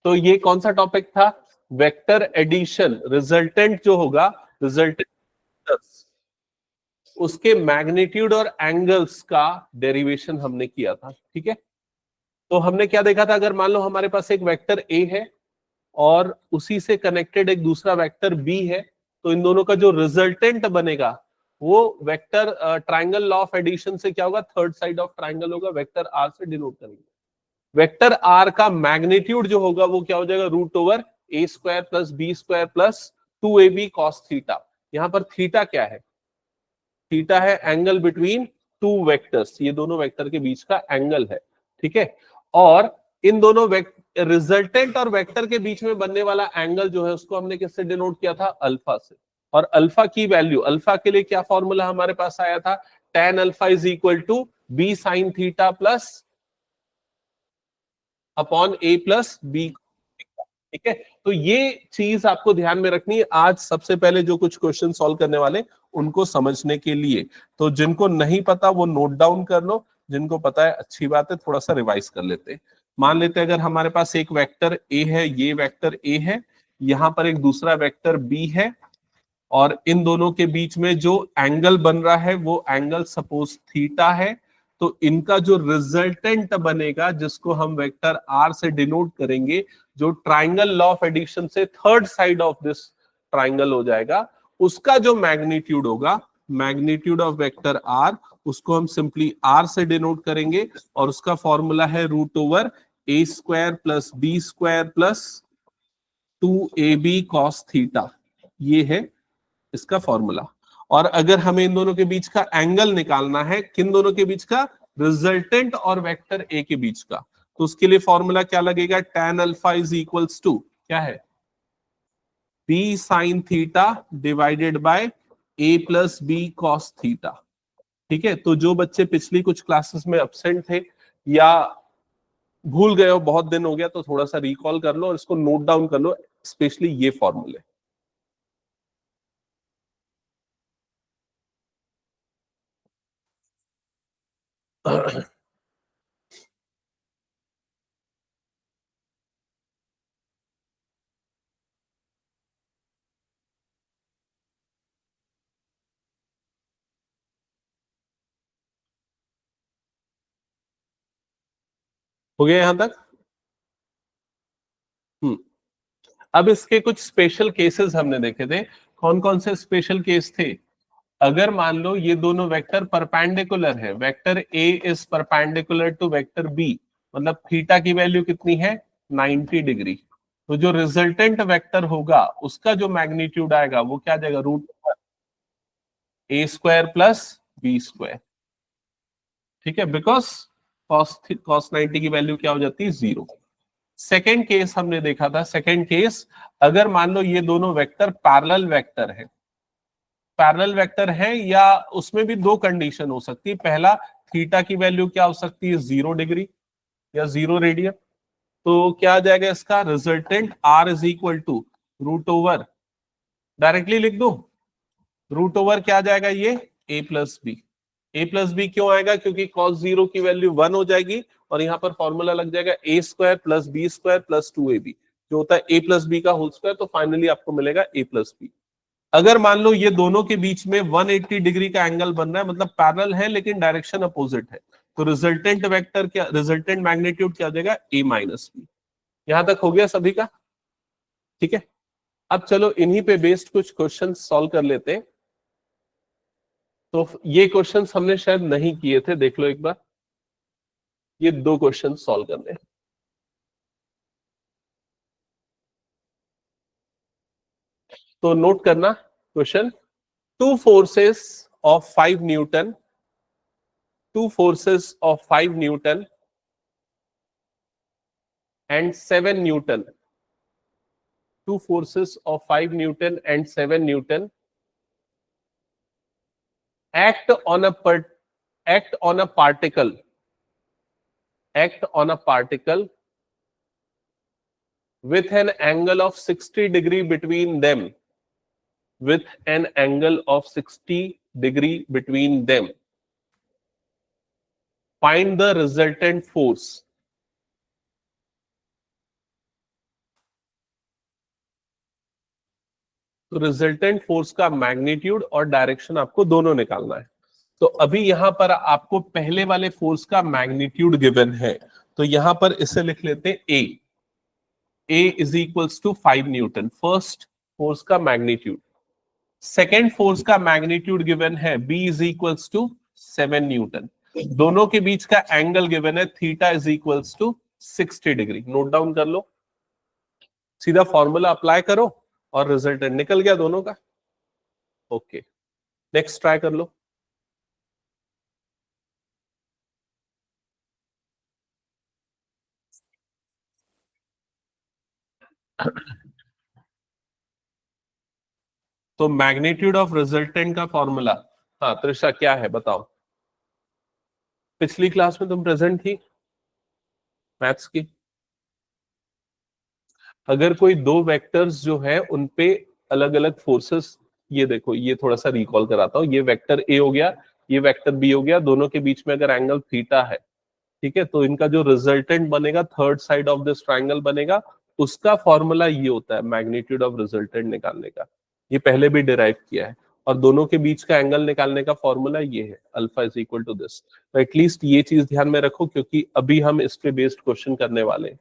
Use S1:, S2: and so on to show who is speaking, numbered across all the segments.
S1: तो ये कौन सा टॉपिक था? Vector addition. रिजल्टेंट जो होगा, रिजल्टेंट उसके मैग्नीट्यूड और एंगल्स का डेरिवेशन हमने किया था। ठीक है, तो हमने क्या देखा था, अगर मान लो हमारे पास एक वेक्टर ए है और उसी से कनेक्टेड एक दूसरा वेक्टर बी है, तो इन दोनों का जो रिजल्टेंट बनेगा वो vector triangle law of addition से क्या होगा, थर्ड साइड ऑफ ट्राइंगल होगा, वेक्टर आर से डिनोट करेंगे। वेक्टर आर का मैग्नीट्यूड जो होगा वो क्या हो जाएगा, root over A square plus B square plus 2ab cos theta. यहां पर थीटा क्या है? थीटा है एंगल बिटवीन टू वेक्टर्स, ये दोनों वेक्टर के बीच का एंगल है। ठीक है, और इन दोनों रिजल्टेंट और वेक्टर के बीच में बनने वाला एंगल जो है उसको हमने किससे डिनोट किया था, अल्फा से। और अल्फा की वैल्यू, अल्फा के लिए क्या फॉर्मूला हमारे पास आया था, tan alpha is equal to B sine theta plus upon A plus B. ठीक है, तो ये चीज आपको ध्यान में रखनी है आज सबसे पहले जो कुछ क्वेश्चन सॉल्व करने वाले उनको समझने के लिए। तो जिनको नहीं पता वो नोट डाउन कर लो, जिनको पता है अच्छी बात है, थोड़ा सा रिवाइज कर लेते हैं। मान लेते हैं अगर हमारे पास एक वेक्टर ए है, ये वेक्टर ए है, यहां पर एक दूसरा वेक्टर बी है, और इन दोनों के बीच में जो एंगल बन रहा है वो एंगल सपोज थीटा है। तो इनका जो रिजल्टेंट बनेगा जिसको हम वेक्टर आर से डिनोट करेंगे, जो ट्राइंगल लॉ ऑफ एडिशन से third side of this triangle हो जाएगा, उसका जो मैग्नीट्यूड होगा, मैग्नीट्यूड ऑफ वेक्टर आर, उसको हम सिंपली आर से डिनोट करेंगे, और उसका फॉर्मूला है root over A square plus B square plus 2ab cos theta. ये है इसका फॉर्मूला। और अगर हमें इन दोनों के बीच का एंगल निकालना है, किन दोनों के बीच का, रिजल्टेंट और वेक्टर ए के बीच का, तो उसके लिए फॉर्मूला क्या लगेगा, tan alpha is equals to क्या है, B sine theta divided by A plus B cos theta. ठीक है, तो जो बच्चे पिछली कुछ क्लासेस में एब्सेंट थे या भूल गए हो, बहुत दिन हो गया, तो थोड़ा सा रिकॉल कर लो और इसको नोट डाउन कर लो, स्पेशली ये फॉर्मूले। हो गया यहां तक? अब इसके कुछ स्पेशल केसेस हमने देखे थे। कौन कौन से स्पेशल केस थे? अगर मान लो ये दोनों वेक्टर परपेंडिकुलर है, vector A is perpendicular to vector B, मतलब थीटा की वैल्यू कितनी है, 90 डिग्री, तो जो रिजल्टेंट वेक्टर होगा उसका जो मैग्नीट्यूड आएगा वो क्या जाएगा, रूट ए स्क्वायर प्लस बी स्क्वायर। ठीक है, बिकॉज कॉस 90 की वैल्यू क्या हो जाती है, 0। सेकेंड केस हमने देखा था, सेकेंड केस, अगर मान लो ये दोनों वेक्टर पैरेलल वेक्टर है, पैरेलल वेक्टर है, या उसमें भी दो कंडीशन हो सकती है। पहला, थीटा की वैल्यू क्या हो सकती है, 0 डिग्री या 0 रेडियन। तो क्या आ जाएगा इसका resultant, R is equal to root over, directly लिख दो, रूट ओवर क्या आ जाएगा ये, A plus B. A plus B क्यों आएगा, क्योंकि cos 0 की वैल्यू 1 हो जाएगी, और यहां पर फॉर्मूला लग जाएगा A square plus B square plus 2ab, जो होता है ए प्लस बी का होल स्क्वायर, तो फाइनली आपको मिलेगा ए प्लस बी। अगर मान लो ये दोनों के बीच में 180 डिग्री का एंगल बन रहा है, मतलब पैरेलल है लेकिन डायरेक्शन अपोजिट है, तो रिजल्टेंट वेक्टर क्या, रिजल्टेंट मैग्नीट्यूड क्या हो जाएगा, ए माइनस बी। यहां तक हो गया सभी का? ठीक है, अब चलो इन्हीं पे बेस्ड कुछ क्वेश्चन सॉल्व कर लेते हैं। तो ये क्वेश्चंस हमने शायद नहीं किए थे, देख लो एक बार, ये दो क्वेश्चन सॉल्व करने हैं। तो नोट करना question, two forces of 5 Newton, two forces of 5 Newton and 7 Newton, two forces of 5 Newton and 7 Newton act on a act on a particle, act on a particle with an angle of 60 degree between them, with an angle of 60 degree between them. Find the resultant force. तो resultant force का magnitude और direction आपको दोनों निकालना है। तो अभी यहां पर आपको पहले वाले फोर्स का मैग्नीट्यूड गिवन है, तो यहां पर इसे लिख लेते हैं A is equals to 5 newton, first force का मैग्नीट्यूड। सेकेंड फोर्स का मैग्नीट्यूड गिवन है B is equals to 7 newton. दोनों के बीच का एंगल गिवन है theta is equals to 60 degree. Note down कर लो, सीधा फॉर्मूला अप्लाई करो और रिजल्टेंट निकल गया दोनों का। ओके, नेक्स्ट ट्राई कर लो। तो मैग्नीट्यूड ऑफ रिजल्टेंट का फॉर्मूला, हाँ त्रिषा क्या है बताओ। पिछली क्लास में तुम प्रेजेंट थी मैथ्स की। अगर कोई दो वेक्टर्स जो है उनपे अलग अलग फोर्सेस, ये देखो ये थोड़ा सा रिकॉल कराता हूं, ये वेक्टर ए हो गया, ये वेक्टर बी हो गया, दोनों के बीच में अगर एंगल थीटा है, ठीक है, तो इनका जो रिजल्टेंट बनेगा, third side of this triangle बनेगा, उसका फॉर्मूला ये होता है मैग्नीट्यूड ऑफ रिजल्टेंट निकालने का। ये पहले भी डिराइव किया है। और दोनों के बीच का एंगल निकालने का फॉर्मूला ये है, alpha is equal to this. तो एटलीस्ट ये चीज ध्यान में रखो, क्योंकि अभी हम इस पे बेस्ड क्वेश्चन करने वाले हैं,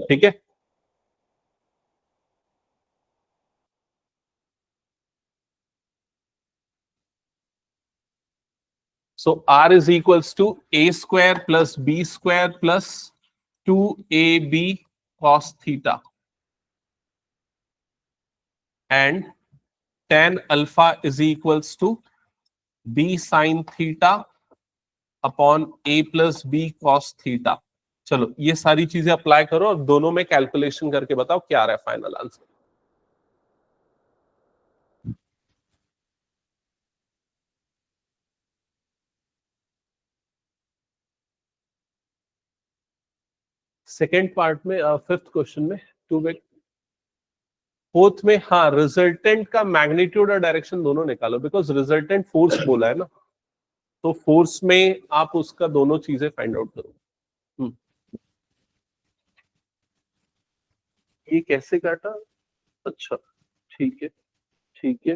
S1: ठीक है। So R is equals to a square plus b square plus 2ab cos theta and tan alpha is equals to b sin theta upon a plus b cos theta। चलो ये सारी चीजें apply करो और दोनों में कैलकुलेशन करके बताओ क्या आ रहा है फाइनल आंसर। सेकेंड पार्ट में, फिफ्थ क्वेश्चन में, टू वेक्टर। फोर्थ में हाँ, रिजल्टेंट का मैग्नीट्यूड और डायरेक्शन दोनों निकालो, बिकॉज रिजल्टेंट फोर्स बोला है ना, तो फोर्स में आप उसका दोनों चीजें फाइंड आउट करो। ये कैसे काटा, अच्छा ठीक है, ठीक है,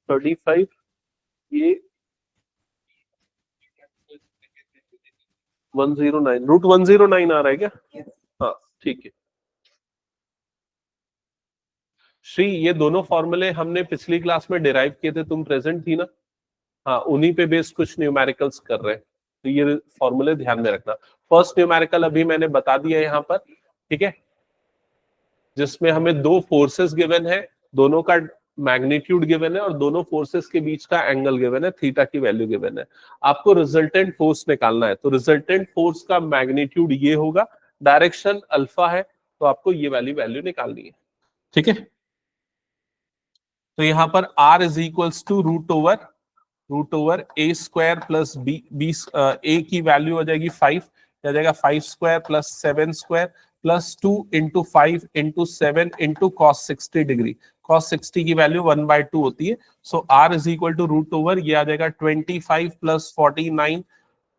S1: 35, ये 109, रूट 109 आ रहा है क्या? हाँ ठीक है। श्री, ये दोनों फॉर्मूले हमने पिछली क्लास में डिराइव किए थे, तुम प्रेजेंट थी ना? हाँ, उन्हीं पे बेस्ड कुछ न्यूमेरिकल्स कर रहे हैं, तो ये फॉर्मूले ध्यान में रखना। फर्स्ट न्यूमेरिकल अभी मैंने बता दिया है यहाँ पर, ठीक है, जिसमें हमें दो फोर्सेस गिवन है, दोनों का मैग्नीट्यूड गिवन है और दोनों फोर्सेस के बीच का एंगल गिवन है, थीटा की वैल्यू गिवन है। आपको रिजल्टेंट फोर्स निकालना है, तो रिजल्टेंट फोर्स का मैग्नीट्यूड ये होगा, डायरेक्शन अल्फा है, तो आपको ये वाली वैल्यू निकालनी है, ठीक है। तो यहां पर r is equals to root over A square plus B, A की वैल्यू हो जाएगी 5, आ जाएगा 5 square plus 7 square plus 2 into 5 into 7 into cos 60 degree. Cos 60 की वैल्यू 1/2 होती है। So r is equal to root over, ये आ जाएगा 25 प्लस 49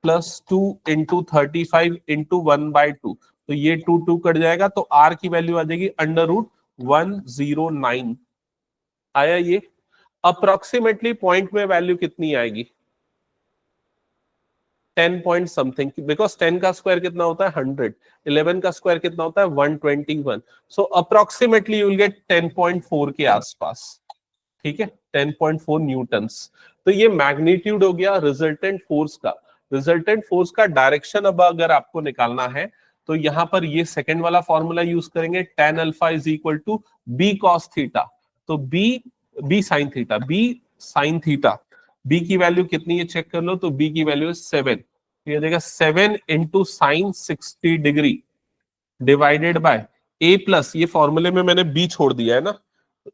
S1: प्लस 2 इंटू 35 इंटू 1/2। तो ये 2 कट जाएगा, तो r की वैल्यू आ जाएगी अंडर रूट 109। आया ये? अप्रोक्सीमेटली पॉइंट में वैल्यू कितनी आएगी? 10 पॉइंट समथिंग, बिकॉज 10 का स्क्वायर कितना होता है 100, 11 का स्क्वायर कितना होता है 121। सो अप्रोक्सीमेटली यू विल गेट 10.4 के आसपास, ठीक है, 10.4 न्यूटन्स। तो ये मैग्नीट्यूड हो गया रिजल्टेंट फोर्स का। रिजल्टेंट फोर्स का डायरेक्शन अब अगर आपको निकालना है, तो यहां पर ये सेकंड वाला फॉर्मूला यूज करेंगे, tan alpha is equal to b cos theta. तो b sin theta, b sin theta, b की वैल्यू कितनी है चेक कर लो, तो b की वैल्यू है 7। ये देगा 7 into sine 60 degree divided by a plus, ये फॉर्मूले में मैंने b छोड़ दिया है ना,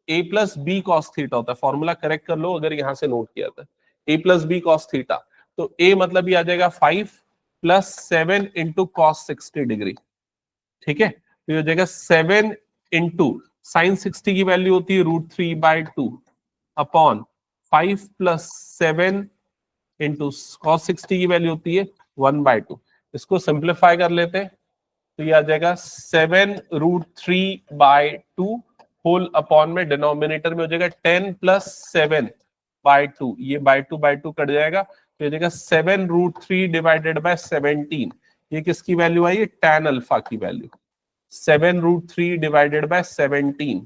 S1: a plus B cos theta होता है, फॉर्मूला करेक्ट कर लो अगर यहां से नोट किया था, a plus B cos theta. तो a मतलब ये आ जाएगा 5 प्लस 7 इंटू कॉस 60 डिग्री, ठीक है। तो ये हो जाएगा 7 इंटू साइन 60 की वैल्यू होती है √3/2 अपॉन 5 प्लस 7 इंटू कॉस 60 की वैल्यू होती है 1/2। इसको सिंप्लीफाई कर लेते हैं, तो ये आ जाएगा 7 √3/2 होल अपॉन में डिनोमिनेटर में हो जाएगा 10 प्लस 7/2, ये बाय टू कट जाएगा तो हो जाएगा 7√3 डिवाइडेड बाय 17। ये किसकी वैल्यू आई है? tan अल्फा की वैल्यू। 7√3 डिवाइडेड बाय 17,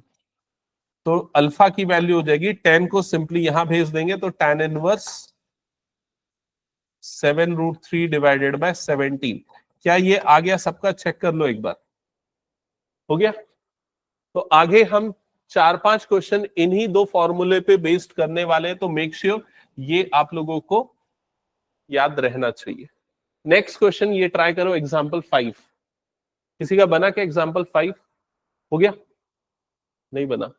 S1: तो अल्फा की वैल्यू हो जाएगी 10 को सिंपली यहां भेज देंगे तो tan इनवर्स 7√3 डिवाइडेड बाय 17। क्या ये आ गया सबका? चेक कर लो एक बार। हो गया? तो आगे हम 4-5 क्वेश्चन इन्हीं दो फॉर्मूले पे बेस्ड करने वाले हैं, तो मेक श्योर ये आप लोगों को याद रहना चाहिए। नेक्स्ट क्वेश्चन ये ट्राई करो, एग्जांपल 5। किसी का बना क्या एग्जांपल 5? हो गया? नहीं बना?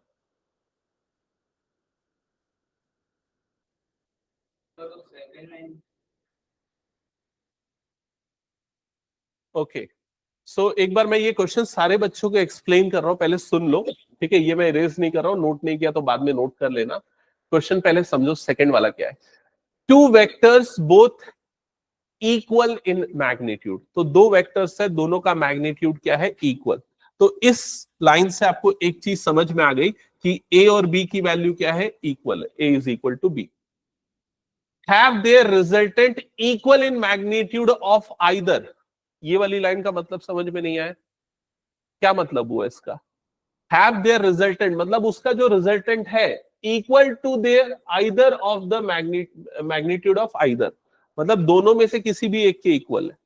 S1: ओके, सो एक बार मैं ये क्वेश्चन सारे बच्चों को एक्सप्लेन कर रहा हूं, पहले सुन लो, ठीक है? ये मैं इरेज नहीं कर रहा हूं, नोट नहीं किया तो बाद में नोट कर लेना। क्वेश्चन पहले समझो, सेकंड वाला क्या है। Two vectors both equal in magnitude, तो दो वेक्टर्स है, दोनों का मैग्नीट्यूड क्या है? इक्वल। तो इस लाइन से आपको एक चीज समझ में आ गई कि ए और बी की वैल्यू क्या है? इक्वल है, A is equal to B. Have their resultant equal in magnitude of either. ये वाली लाइन का मतलब समझ में नहीं आया? क्या मतलब हुआ इसका? हैव देयर रिजल्टेंट मतलब उसका जो रिजल्टेंट है equal to their either of the magnitude of either, मतलब दोनों में से किसी भी एक के इक्वल है।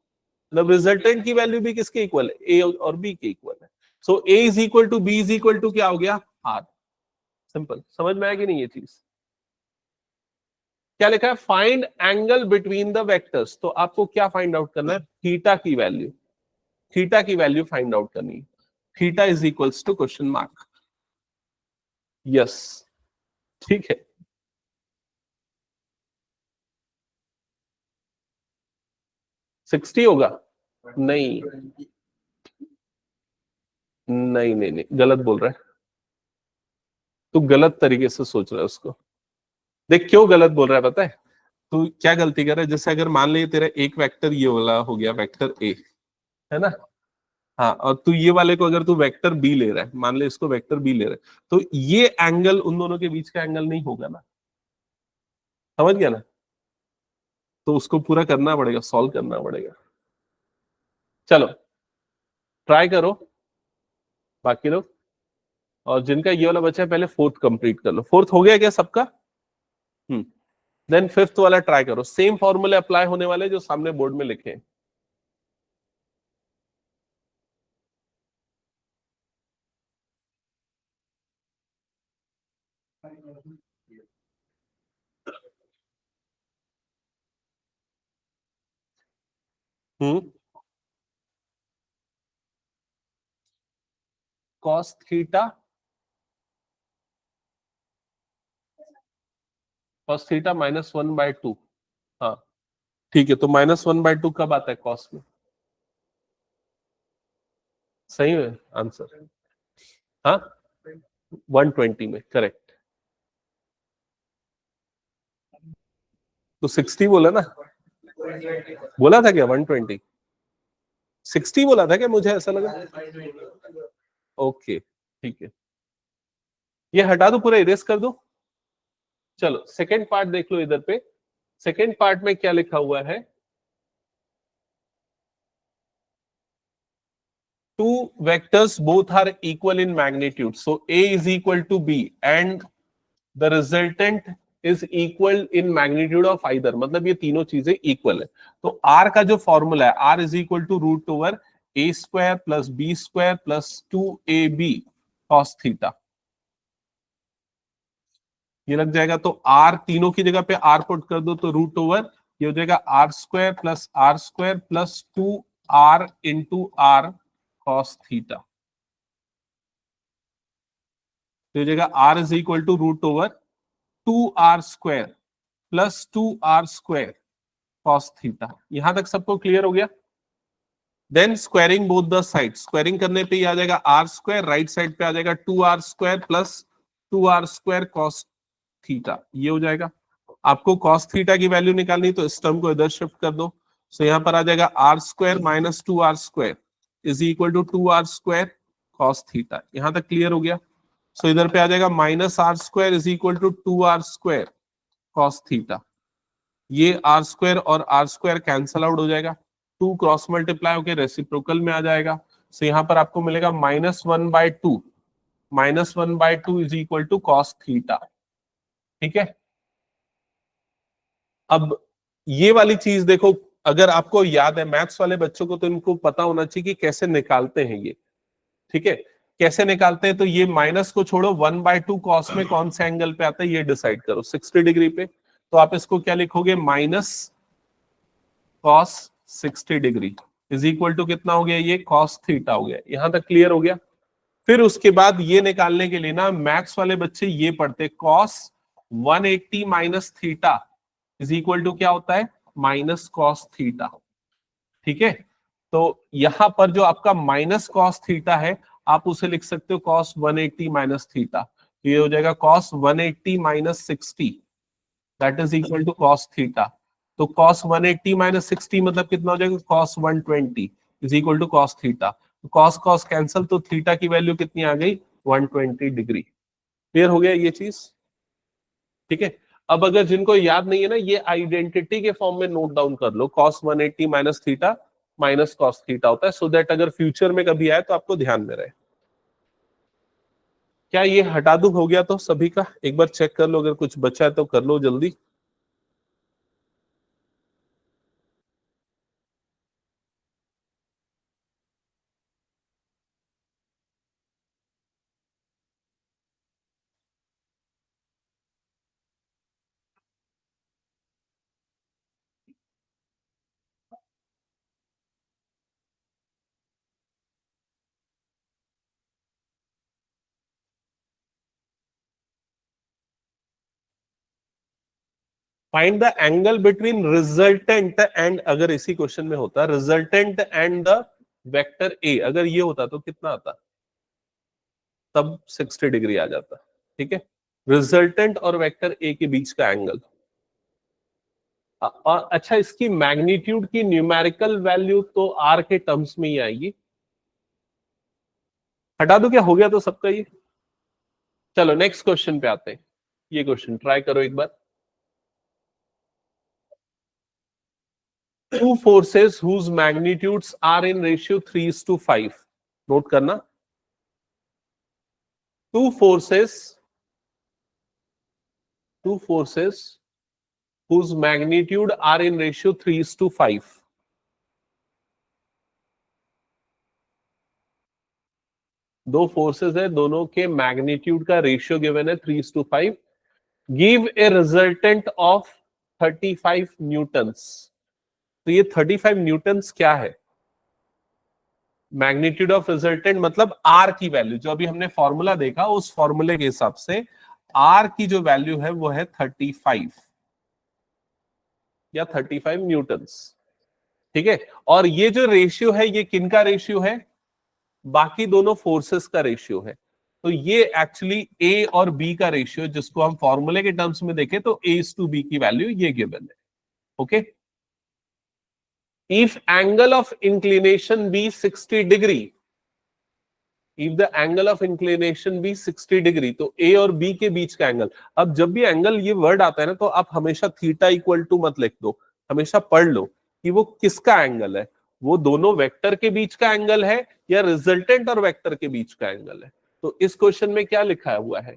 S1: मतलब रिजल्टेंट की वैल्यू भी किसके इक्वल है? ए और बी के इक्वल है। So A is equal to B is equal to क्या हो गया? आर। सिंपल। समझ में आया कि नहीं ये चीज? क्या लिखा है? Find angle between the vectors, तो आपको क्या फाइंड आउट करना है? थीटा की वैल्यू। थीटा की वैल्यू फाइंड आउट करनी है। Theta is equals to question mark. Yes, ठीक है। सिक्सटी होगा? नहीं नहीं नहीं नहीं, गलत बोल रहा है तू, गलत तरीके से सोच रहा है उसको। देख क्यों गलत बोल रहा है पता है? तू क्या गलती कर रहा है? जैसे अगर मान ले तेरा एक वेक्टर ये वाला हो गया वेक्टर ए, है ना? हाँ, और तू ये वाले को अगर तू वेक्टर बी ले रहा है, मान ले इसको वेक्टर बी ले रहा है, तो ये एंगल उन दोनों के बीच का एंगल नहीं होगा ना। समझ गया ना? तो उसको पूरा करना पड़ेगा, सॉल्व करना पड़ेगा। चलो ट्राई करो बाकी लोग, और जिनका ये वाला बचा है पहले फोर्थ कंप्लीट कर लो। फोर्थ हो गया क्या सबका? देन फिफ्थ वाला ट्राई करो, सेम फॉर्मूले अप्लाई होने वाले जो सामने बोर्ड में लिखे हैं। हम्म कॉस थीटा, कॉस थीटा -1/2। हाँ ठीक है, तो -1/2 कब आता है कॉस में? सही है आंसर। हाँ 120 में, करेक्ट। तो 60 बोला ना? बोला था क्या 120? 60 बोला था क्या? मुझे ऐसा लगा। ओके ठीक है, ये हटा दो, पूरा इरेज कर दो। चलो सेकंड पार्ट देख लो इधर पे। सेकंड पार्ट में क्या लिखा हुआ है? two vectors both are equal in magnitude, so A is equal to B and the resultant is equal in magnitude of either, मतलब ये तीनों चीजें इक्वल है। तो R का जो फॉर्मूला है, R is equal to √A² plus B² plus 2AB cos theta, ये लग जाएगा। तो R तीनों की जगह पे R पुट कर दो तो √, ये हो जाएगा R² plus R² plus 2R into R cos theta. तो जगह R is equal to √2R² plus 2R² cos theta. यहां तक सबको क्लियर हो गया? Then squaring both the side, squaring करने पे आ जाएगा R², राइट साइड पे आ जाएगा 2R² plus 2R² cos theta, ये हो जाएगा। आपको कॉस थीटा की वैल्यू निकालनी, तो इस टर्म को इधर शिफ्ट कर दो। सो यहां पर आ जाएगा R² minus 2R² is equal to 2R² cos theta. यहां तक क्लियर हो गया? सो इधर पे आ जाएगा minus R square is equal to 2r² cos theta. ये आर स्क्वायर और आर स्क्वायर कैंसल आउट हो जाएगा, 2 क्रॉस मल्टीप्लाई होकर रेसिप्रोकल में आ जाएगा। सो यहाँ पर आपको मिलेगा -1/2, -1/2 is equal to cos theta. ठीक है, अब ये वाली चीज देखो, अगर आपको याद है मैथ्स वाले बच्चों को तो इनको पता होना चाहिए कि कैसे निकालते हैं ये। ठीक है, कैसे निकालते हैं, तो ये माइनस को छोड़ो, 1/2 कॉस में कौन से एंगल पे आता है ये डिसाइड करो, 60 डिग्री पे। तो आप इसको क्या लिखोगे, minus cos 60 degree is equal to कितना हो गया, ये कॉस थीटा हो गया। यहां तक क्लियर हो गया। फिर उसके बाद ये निकालने के लिए ना मैथ्स वाले बच्चे ये पढ़ते, cos 180 minus theta is equal to क्या होता है, माइनस कॉस थीटा। ठीक है, तो यहां पर जो आपका माइनस कॉस थीटा है आप उसे लिख सकते हो कॉस 180 माइनस थीटा। तो ये हो जाएगा cos 180 minus 60 that is equal to cos theta. तो कॉस 180 माइनस 60 मतलब कितना हो जाएगा, cos 120 is equal to cos theta. तो कॉस कॉस कैंसल, तो थीटा की वैल्यू कितनी आ गई, 120 डिग्री। क्लियर हो गया ये चीज। ठीक है, अब अगर जिनको याद नहीं है ना, ये आइडेंटिटी के फॉर्म में नोट डाउन कर लो, cos 180 minus theta minus cos theta होता है, सो दैट अगर फ्यूचर में कभी आए तो आपको ध्यान में रहे। क्या ये हटा दूं, हो गया तो सभी का, एक बार चेक कर लो, अगर कुछ बचा है तो कर लो जल्दी। Find the angle between resultant and, अगर इसी क्वेश्चन में होता resultant and the vector A, अगर ये होता तो कितना आता, तब 60 डिग्री आ जाता। ठीक है, रिजल्टेंट और वेक्टर ए के बीच का एंगल। और अच्छा, इसकी मैग्नीट्यूड की न्यूमेरिकल वैल्यू तो आर के टर्म्स में ही आएगी। हटा दो क्या, हो गया तो सबका ये। चलो नेक्स्ट क्वेश्चन पे आते हैं, ये क्वेश्चन ट्राई करो एक बार। Two forces whose magnitudes are in ratio 3:5, note करना। two forces two forces whose magnitude are in ratio 3:5, दो फोर्सेस है, दोनों के मैग्नीट्यूड का रेशियो गिवन है 3:5, give a resultant of 35 Newton's. तो ये 35 न्यूटन्स क्या है, मैग्नीट्यूड ऑफ रिजल्टेंट मतलब आर की वैल्यू, जो अभी हमने फॉर्मूला देखा उस फॉर्मूले के हिसाब से आर की जो वैल्यू है वो है 35 या 35 न्यूटन्स। ठीक है, और ये जो रेशियो है ये किनका रेशियो है, बाकी दोनों फोर्सेस का रेशियो है। तो ये एक्चुअली ए और बी का रेशियो, जिसको हम फॉर्मूले के टर्म्स में देखें तो A/B की वैल्यू ये गिवन है। Okay, if angle of inclination be 60 degree, if the angle of inclination be 60 degree, तो ए और बी के बीच का एंगल। अब जब भी एंगल ये वर्ड आता है ना, तो आप हमेशा थीटा इक्वल टू मत लिख दो, हमेशा पढ़ लो कि वो किसका एंगल है, वो दोनों वेक्टर के बीच का एंगल है या रिजल्टेंट और वेक्टर के बीच का एंगल है। तो इस क्वेश्चन में क्या लिखा हुआ है,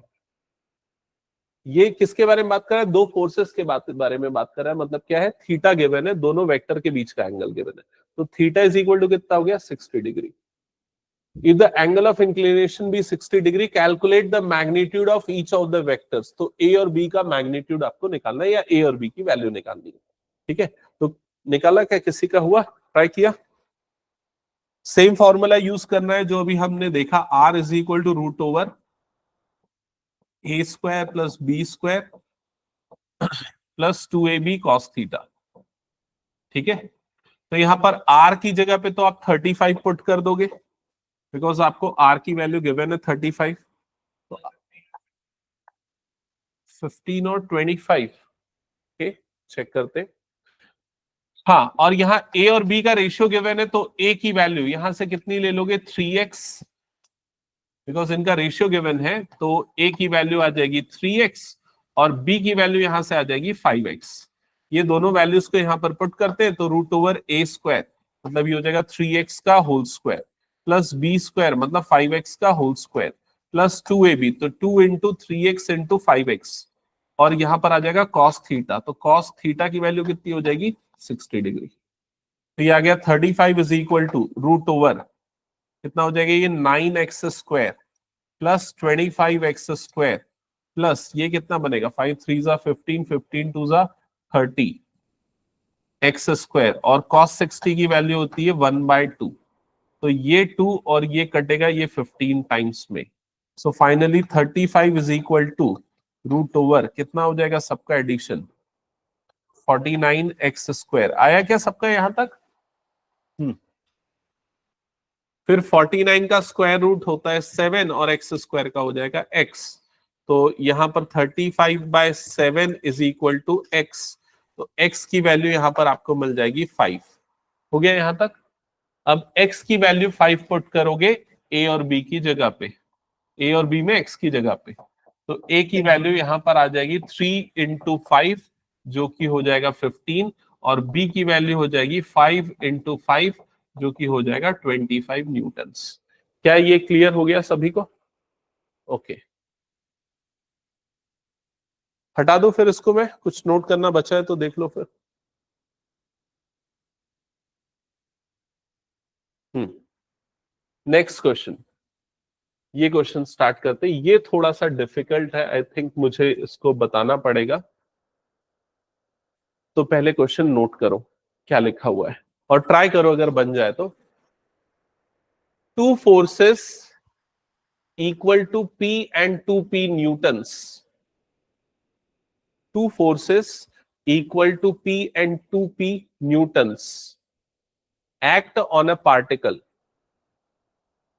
S1: ये किसके बारे में बात कर रहा है, दो फोर्सेस के बारे में बात कर रहा है, मतलब क्या है, थीटा गिवन है, दोनों वेक्टर के बीच का एंगल गिवन है। तो थीटा इज इक्वल टू कितना हो गया, 60 degree. If the angle of inclination be 60 degree, calculate the magnitude of each of the vectors. तो A और B का मैग्नीट्यूड आपको निकालना है या A और B की वैल्यू निकालनी है। ठीक है, तो निकाला क्या, किसी का हुआ, ट्राई किया। सेम फॉर्मूला यूज करना है जो अभी हमने देखा, R is equal to root over A² plus B² plus 2AB cos theta. ठीक है, तो यहां पर R की जगह पे तो आप 35 पुट कर दोगे, बिकॉज आपको R की वैल्यू गिवन है 35। तो 15 और 25, ओके चेक करते। हाँ, और यहाँ ए और बी का रेशियो गिवन है, तो ए की वैल्यू यहां से कितनी ले लोगे, 3x बिकॉज इनका रेशियो गिवन है, तो ए की वैल्यू आ जाएगी 3x और बी की वैल्यू यहां से आ जाएगी 5x। ये दोनों वैल्यूज को यहां पर पुट करते हैं तो √a², मतलब ये हो जाएगा 3x का होल स्क्वायर प्लस b² मतलब 5x का होल स्क्वायर प्लस 2ab, तो 2 इंटू 3x इंटू 5x, और यहां पर आ जाएगा cos थीटा, तो cos थीटा की वैल्यू कितनी हो जाएगी 60 डिग्री। तो ये आ गया 35 इज इक्वल टू √, कितना हो जाएगा ये 9x² प्लस 25x² प्लस ये कितना बनेगा 5 3 जा 15, 15 2 जा 30 x², और cos 60 की वैल्यू होती है 1/2, तो ये 2 और ये कटेगा ये 15 टाइम्स में। So finally 35 is equal to √, कितना हो जाएगा सबका एडिशन 49x²। आया क्या सबका यहां तक? फिर 49 का स्क्वायर रूट होता है 7 और x² का हो जाएगा x, तो यहां पर 35/7 इज इक्वल टू x, तो x की वैल्यू यहां पर आपको मिल जाएगी 5। हो गया यहां तक? अब x की वैल्यू 5 पुट करोगे a और b की जगह पे, a और b में x की जगह पे, तो a की वैल्यू यहां पर आ जाएगी 3 इंटू 5 जो कि हो जाएगा 15, और b की वैल्यू हो जाएगी 5 इंटू 5 जो कि हो जाएगा 25 न्यूटन्स। क्या ये क्लियर हो गया सभी को? ओके, हटा दो फिर इसको, मैं कुछ नोट करना बचा है तो देख लो फिर। नेक्स्ट क्वेश्चन, ये क्वेश्चन स्टार्ट करते हैं। ये थोड़ा सा डिफिकल्ट है, आई थिंक मुझे इसको बताना पड़ेगा, तो पहले क्वेश्चन नोट करो क्या लिखा हुआ है और ट्राई करो अगर बन जाए तो। Two forces equal to P and 2P newtons. Two forces equal to P and 2P newtons act on a particle.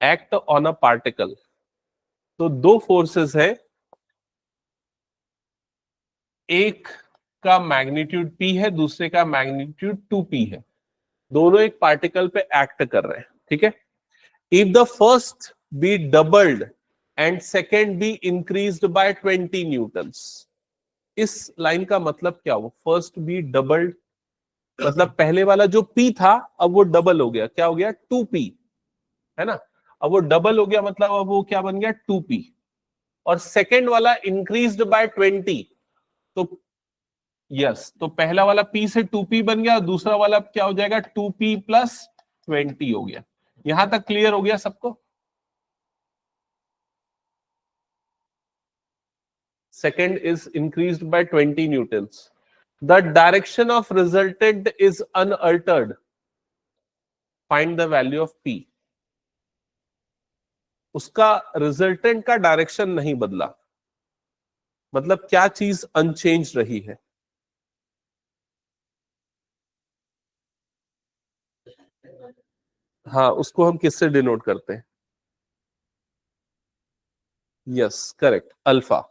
S1: Act on a particle. तो दो फोर्सेस है, एक का मैग्नीट्यूड P है, दूसरे का मैग्नीट्यूड 2P है, दोनों एक पार्टिकल पे एक्ट कर रहे हैं, ठीक है। If the first B doubled and second be increased by 20 Newton's, इस लाइन का मतलब क्या हुआ? फर्स्ट बी डबल्ड मतलब पहले वाला जो P था अब वो डबल हो गया, क्या हो गया 2P, है ना। अब वो डबल हो गया मतलब अब वो क्या बन गया 2P, और सेकेंड वाला इंक्रीज्ड बाय 20, तो यस, तो पहला वाला P से 2P बन गया, दूसरा वाला क्या हो जाएगा 2P प्लस 20 हो गया। यहां तक क्लियर हो गया सबको? Second is increased by 20 newtons. The direction of resultant is unaltered. Find the value of P. उसका रिजल्टेंट का डायरेक्शन नहीं बदला, मतलब क्या चीज अनचेंज रही है? हाँ, उसको हम किससे डिनोट करते हैं? Yes correct, alpha.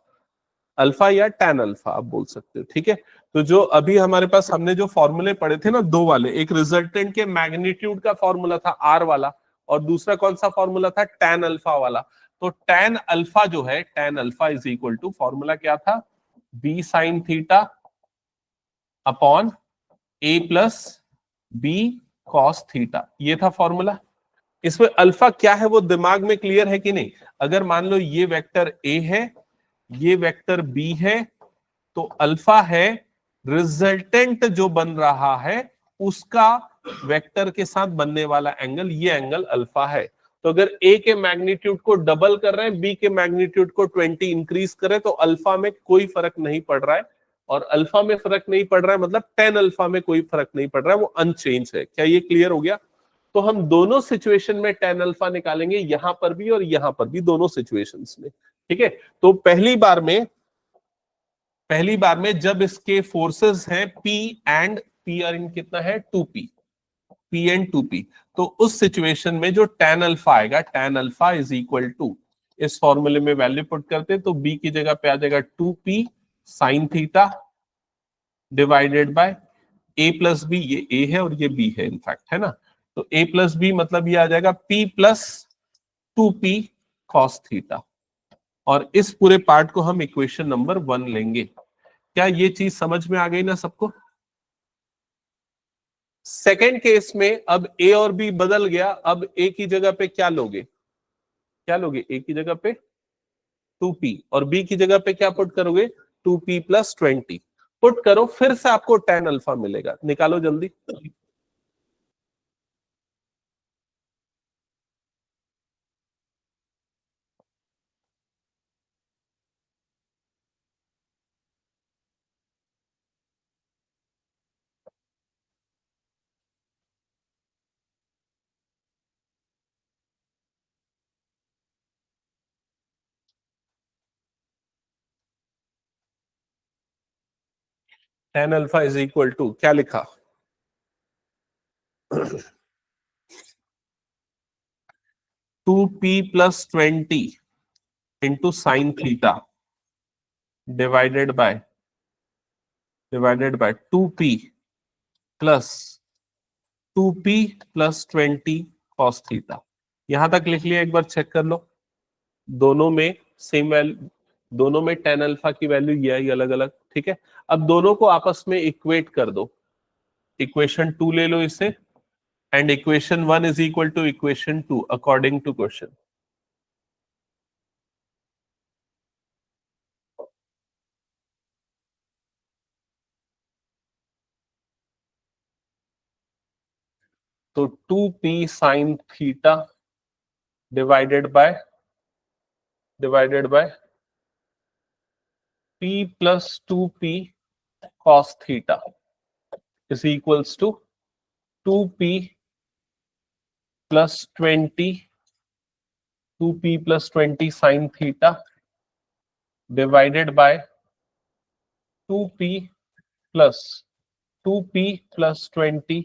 S1: अल्फा या tan अल्फा आप बोल सकते हो, ठीक है। तो जो अभी हमारे पास हमने जो फॉर्मूले पढ़े थे ना दो वाले, एक रिजल्टेंट के मैग्नीट्यूड का फॉर्मूला था R वाला, और दूसरा कौन सा फॉर्मूला था tan अल्फा वाला। तो tan अल्फा जो है, tan alpha is equal to, formula क्या था, b sin theta upon a plus b cos theta, ये था फॉर्मूला। इसमें अल्फा क्या है वो दिमाग में क्लियर है कि नहीं? अगर मान लो ये वेक्टर a है, ये वेक्टर b है, तो अल्फा है रिजल्टेंट जो बन रहा है उसका वेक्टर के साथ बनने वाला एंगल, ये एंगल अल्फा है। तो अगर a के मैग्नीट्यूड को डबल कर रहे हैं, b के मैग्नीट्यूड को 20 इंक्रीज कर रहे हैं, तो अल्फा में कोई फर्क नहीं पड़ रहा है, और अल्फा में फर्क नहीं पड़ रहा है मतलब tan अल्फा में कोई फर्क नहीं पड़ रहा है, वो अनचेंज है। क्या ये क्लियर हो गया? तो हम दोनों सिचुएशन में tan अल्फा निकालेंगे, यहां पर भी और यहां पर भी, दोनों सिचुएशंस में, ठीक है। तो पहली बार में जब इसके फोर्सेस हैं P एंड P और इन कितना है 2P, P एंड 2P, तो उस सिचुएशन में जो tan अल्फा आएगा, tan alpha is equal to, इस फॉर्मूले में वैल्यू पुट करते हैं तो B की जगह पे आ जाएगा 2P sine theta divided by A plus B, ये A है और ये B है इनफैक्ट, है ना। तो A प्लस बी मतलब ये आ जाएगा P plus 2P cos theta, और इस पूरे पार्ट को हम इक्वेशन नंबर 1 लेंगे। क्या ये चीज समझ में आ गई ना सबको? सेकेंड केस में अब ए और बी बदल गया, अब ए की जगह पे क्या लोगे? क्या लोगे? ए की जगह पे 2p, और बी की जगह पे क्या पुट करोगे? 2p+20 पुट करो, फिर से आपको tan अल्फा मिलेगा, निकालो जल्दी। tan alpha is equal to क्या लिखा? 2p+20 into sine theta divided by 2p+20 cos theta. यहां तक लिख लिया, एक बार चेक कर लो। दोनों में सेम वैल्यू, दोनों में tan अल्फा की वैल्यू ये आई अलग अलग, ठीक है। अब दोनों को आपस में इक्वेट कर दो, इक्वेशन 2 ले लो इसे, and equation 1 is equal to equation 2 according to question. तो 2p sine theta divided by p plus 2p cos theta is equals to 2p+20 2p+20 sine theta divided by 2p plus 2p+20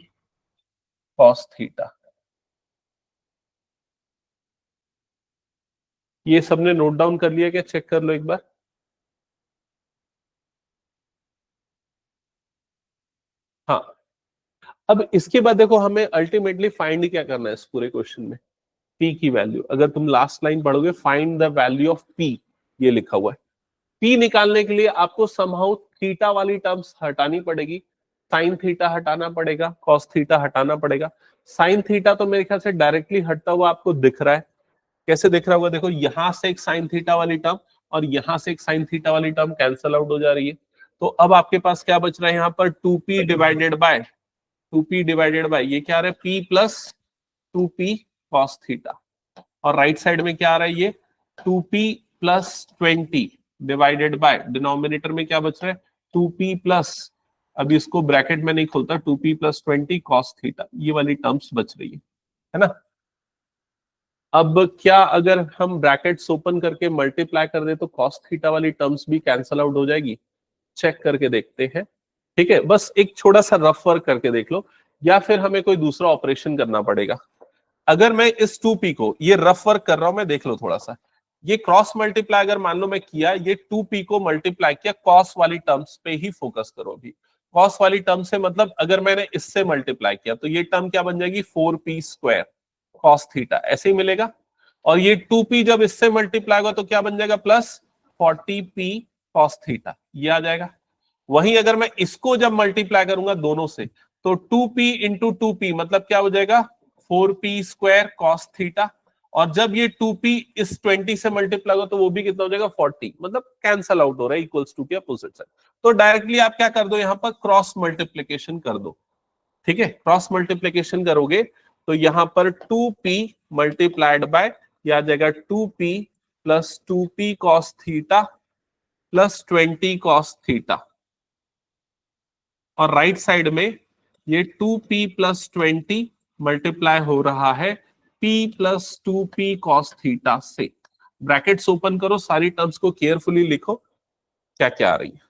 S1: cos theta. ये सबने note down कर लिया क्या? Check कर लो एक बार। हाँ, अब इसके बाद देखो, हमें अल्टीमेटली फाइंड क्या करना है इस पूरे क्वेश्चन में? p की वैल्यू। अगर तुम लास्ट लाइन पढ़ोगे, find the value of p, ये लिखा हुआ है। p निकालने के लिए आपको समहाउ थीटा वाली टर्म्स हटानी पड़ेगी, साइन थीटा हटाना पड़ेगा, कॉस थीटा हटाना पड़ेगा। साइन थीटा तो मेरे ख्याल से डायरेक्टली हटता हुआ आपको दिख रहा है। कैसे दिख रहा होगा? देखो, यहां से एक साइन थीटा वाली टर्म और यहां से एक साइन थीटा वाली टर्म कैंसल आउट हो जा रही है। तो अब आपके पास क्या बच रहा है यहाँ पर? 2p डिवाइडेड बाय ये क्या आ रहा है? p+2p cos theta. और राइट साइड में क्या आ रहा है? ये 2p+20 डिवाइडेड बाय, डिनोमिनेटर में क्या बच रहा है? 2p प्लस, अभी इसको ब्रैकेट में नहीं खोलता, 2p+20 कॉस थीटा, ये वाली टर्म्स बच रही है ना। अब क्या अगर हम ब्रैकेट्स ओपन करके मल्टीप्लाई कर दे तो कॉस थीटा वाली टर्म्स भी कैंसल आउट हो जाएगी? चेक करके देखते हैं, ठीक है। बस एक छोटा सा रफ वर्क करके देख लो, या फिर हमें कोई दूसरा ऑपरेशन करना पड़ेगा। अगर मैं इस 2p को, ये रफ वर्क कर रहा हूं मैं, देख लो थोड़ा सा, ये क्रॉस मल्टीप्लाई अगर मान लो मैं किया, ये 2p को मल्टीप्लाई किया कॉस वाली टर्म्स पे ही फोकस करो अभी। कॉस वाली टर्म से मतलब अगर मैंने इससे मल्टीप्लाई किया तो ये टर्म क्या बन जाएगी? 4p² कॉस थीटा, ऐसे ही मिलेगा। और ये 2p जब इससे मल्टीप्लाई होगा तो क्या बन जाएगा? +40p कॉस थीटा, ये आ जाएगा। वहीं अगर मैं इसको जब मल्टीप्लाई करूंगा दोनों से, तो 2p इंटू 2p मतलब क्या हो जाएगा? 4p² cos theta. और जब ये 2p इस 20 से मल्टीप्लाई होगा तो वो भी कितना हो जाएगा? 40, मतलब कैंसल आउट हो रहा है, इक्वल्स टू के अपोजिट साइड। तो डायरेक्टली आप क्या कर दो, यहां पर क्रॉस मल्टीप्लीकेशन कर दो, ठीक है। क्रॉस मल्टीप्लीकेशन करोगे तो यहां पर 2p मल्टीप्लाइड बाय, या आ जाएगा 2p+2p cos theta +20 cos theta. और राइट साइड में ये 2p+20 मल्टीप्लाई हो रहा है p+2p कॉस थीटा से। ब्रैकेट्स ओपन करो, सारी टर्म्स को केयरफुली लिखो क्या क्या आ रही है।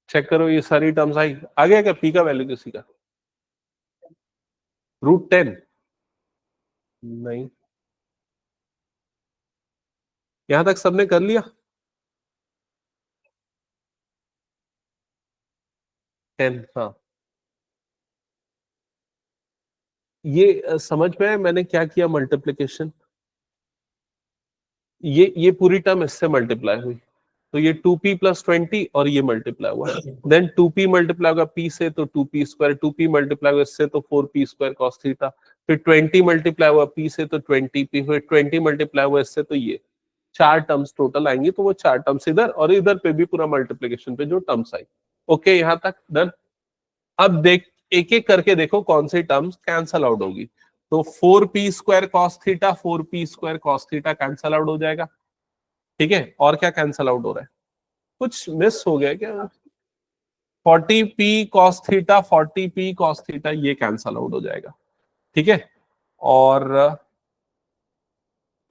S1: चेक करो ये सारी टर्म्स आई, आ गया क्या पी का वैल्यू किसी का? √10 नहीं, यहां तक सबने कर लिया? 10, हाँ। ये समझ में है मैंने क्या किया मल्टीप्लीकेशन? ये पूरी टर्म इससे मल्टीप्लाई हुई, तो ये 2p+20 और ये मल्टीप्लाई हुआ, देन 2p मल्टीप्लाई होगा p से तो 2p², 2p मल्टीप्लाई होगा इससे तो 4p² cos थीटा, फिर 20 मल्टीप्लाई हुआ p से तो 20p, फिर 20 मल्टीप्लाई हुआ इससे तो ये 4 टर्म्स टोटल आएंगी, तो वो 4 टर्म्स इधर और इधर पे भी पूरा मल्टीप्लीकेशन पे जो टर्म्स आई। ओके, यहां तक डन। अब देख, एक एक करके देखो कौन सी टर्म्स कैंसल आउट होगी। तो 4p² cos theta, 4p² cos theta cancel out हो जाएगा, ठीक है। और क्या कैंसल आउट हो रहा है? कुछ मिस हो गया क्या? 40p cos theta, 40p cos theta ये कैंसल आउट हो जाएगा, ठीक है। और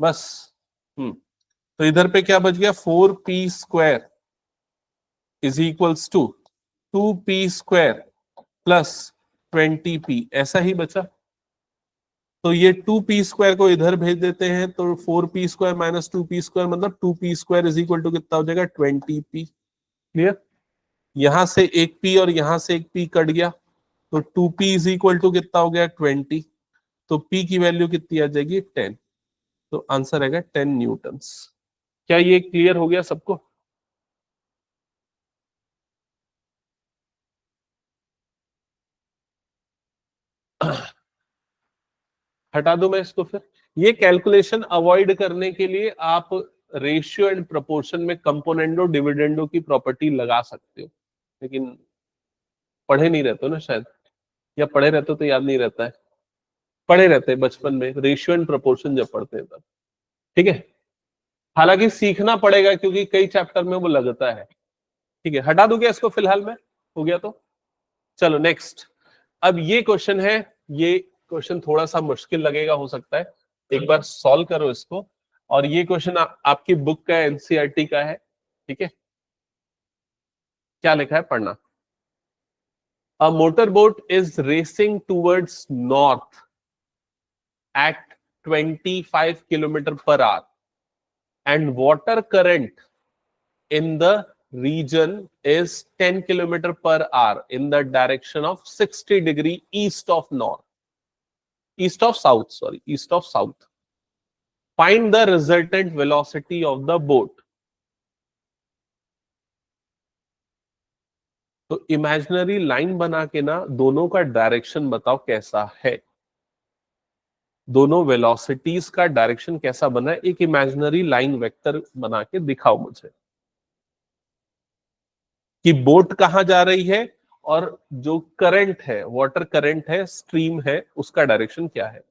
S1: बस, तो इधर पे क्या बच गया? 4p² is equals to 2p² plus 20p, ऐसा ही बचा। तो ये 2p² को इधर भेज देते हैं, तो 4p² माइनस 2p² मतलब 2p² इज इक्वल टू कितना हो जाएगा? 20p। क्लियर? यहां से एक p और यहां से एक p कट गया, तो 2p इज इक्वल टू कितना हो गया? 20। तो p की वैल्यू कितनी आ जाएगी? 10। तो आंसर आएगा 10 न्यूटन्स। क्या ये क्लियर हो गया सबको? हटा दो मैं इसको फिर। ये कैलकुलेशन अवॉइड करने के लिए आप रेशियो एंड प्रोपोर्शन में कंपोनेंडो डिविडेंडो की प्रॉपर्टी लगा सकते हो, लेकिन पढ़े नहीं रहते हो ना शायद, या पढ़े रहते हो तो याद नहीं रहता है। पढ़े रहते हैं बचपन में रेशियो एंड प्रोपोर्शन जब पढ़ते हैं तब, ठीक है। हालांकि सीखना पड़ेगा क्योंकि कई चैप्टर में वो लगता है, ठीक है। हटा दूंगा इसको फिलहाल में, हो गया तो। चलो नेक्स्ट। अब ये क्वेश्चन है, ये क्वेश्चन थोड़ा सा मुश्किल लगेगा हो सकता है, एक बार सॉल्व करो इसको। और ये क्वेश्चन आपकी बुक का एनसीईआरटी का है, ठीक है। क्या लिखा है पढ़ना। A motor boat is racing towards north at 25 kilometer per hour and water current in the region is 10 kilometer per hour in the direction of 60° east of north, east of south, sorry, east of south. Find the resultant velocity of the boat. तो imaginary line बना के ना दोनों का direction बताओ कैसा है, दोनों वेलोसिटीज का डायरेक्शन कैसा बना है, एक इमेजिनरी लाइन वेक्टर बना के दिखाओ मुझे कि बोट कहां जा रही है और जो करंट है, वाटर करंट है, स्ट्रीम है, उसका डायरेक्शन क्या है।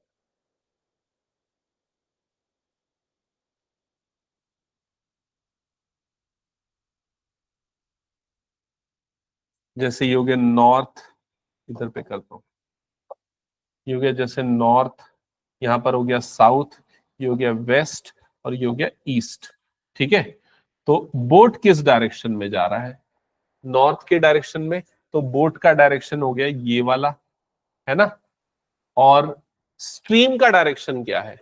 S1: जैसे ये हो गया नॉर्थ, इधर पे करता हूं, ये हो गया जैसे नॉर्थ, यहां पर हो गया साउथ, ये हो गया वेस्ट और ये हो गया ईस्ट, ठीक है। तो बोट किस डायरेक्शन में जा रहा है? नॉर्थ के डायरेक्शन में, तो बोट का डायरेक्शन हो गया ये वाला, है ना। और स्ट्रीम का डायरेक्शन क्या है?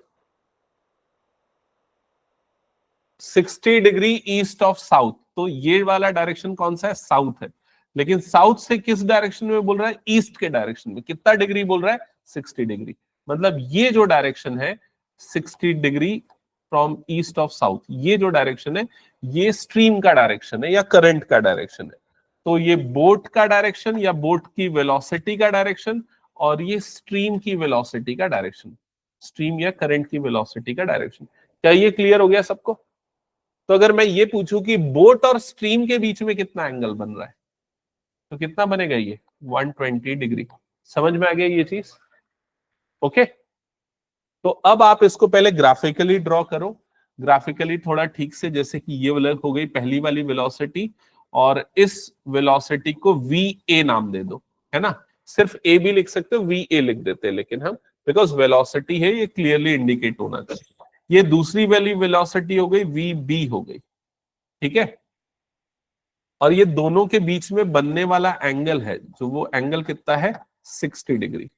S1: 60° ईस्ट ऑफ साउथ, तो ये वाला डायरेक्शन कौन सा है? साउथ है। लेकिन साउथ से किस डायरेक्शन में बोल रहा है? ईस्ट के डायरेक्शन में। कितना डिग्री बोल रहा है? 60°। मतलब ये जो डायरेक्शन है 60° फ्रॉम ईस्ट ऑफ साउथ, ये जो डायरेक्शन है ये स्ट्रीम का डायरेक्शन है या करंट का डायरेक्शन है। तो ये बोट का डायरेक्शन या बोट की वेलोसिटी का डायरेक्शन, और ये स्ट्रीम की वेलोसिटी का डायरेक्शन, स्ट्रीम या करंट की वेलोसिटी का डायरेक्शन। क्या ये क्लियर हो गया सबको? तो अगर मैं ये पूछूं कि बोट और स्ट्रीम के बीच में कितना एंगल बन रहा है, तो कितना बनेगा? ये 120°। समझ में आ गया ये चीज? ओके। तो अब आप इसको पहले ग्राफिकली ड्रॉ करो, ग्राफिकली थोड़ा ठीक से, जैसे कि ये वाला हो गई पहली वाली वेलोसिटी, और इस वेलोसिटी को वी ए नाम दे दो, है ना। सिर्फ ए भी लिख सकते हो, वी ए लिख देते हैं, लेकिन हम बिकॉज वेलोसिटी है ये क्लियरली इंडिकेट होना चाहिए। ये दूसरी वाली वेलोसिटी हो गई वी बी हो गई, ठीक है। और ये दोनों के बीच में बनने वाला एंगल है, जो वो एंगल कितना है 60 डिग्री।